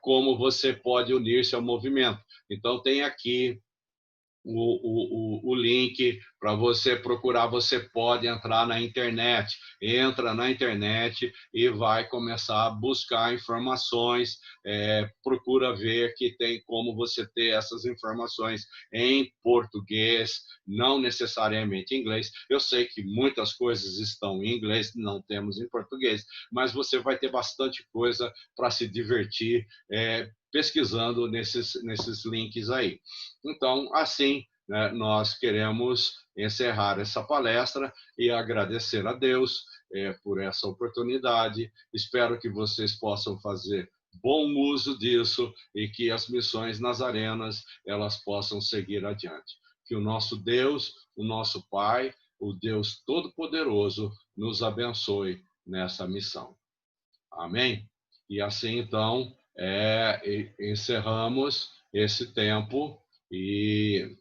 como você pode unir-se ao movimento. Então, tem aqui o link para você procurar. Você pode entrar na internet, entra na internet e vai começar a buscar informações, procura ver que tem como você ter essas informações em português, não necessariamente em inglês. Eu sei que muitas coisas estão em inglês, não temos em português, mas você vai ter bastante coisa para se divertir pesquisando nesses links aí. Então, assim, né, nós queremos encerrar essa palestra e agradecer a Deus por essa oportunidade. Espero que vocês possam fazer bom uso disso e que as missões nazarenas elas possam seguir adiante. Que o nosso Deus, o nosso Pai, o Deus Todo-Poderoso, nos abençoe nessa missão. Amém? E assim, então, encerramos esse tempo e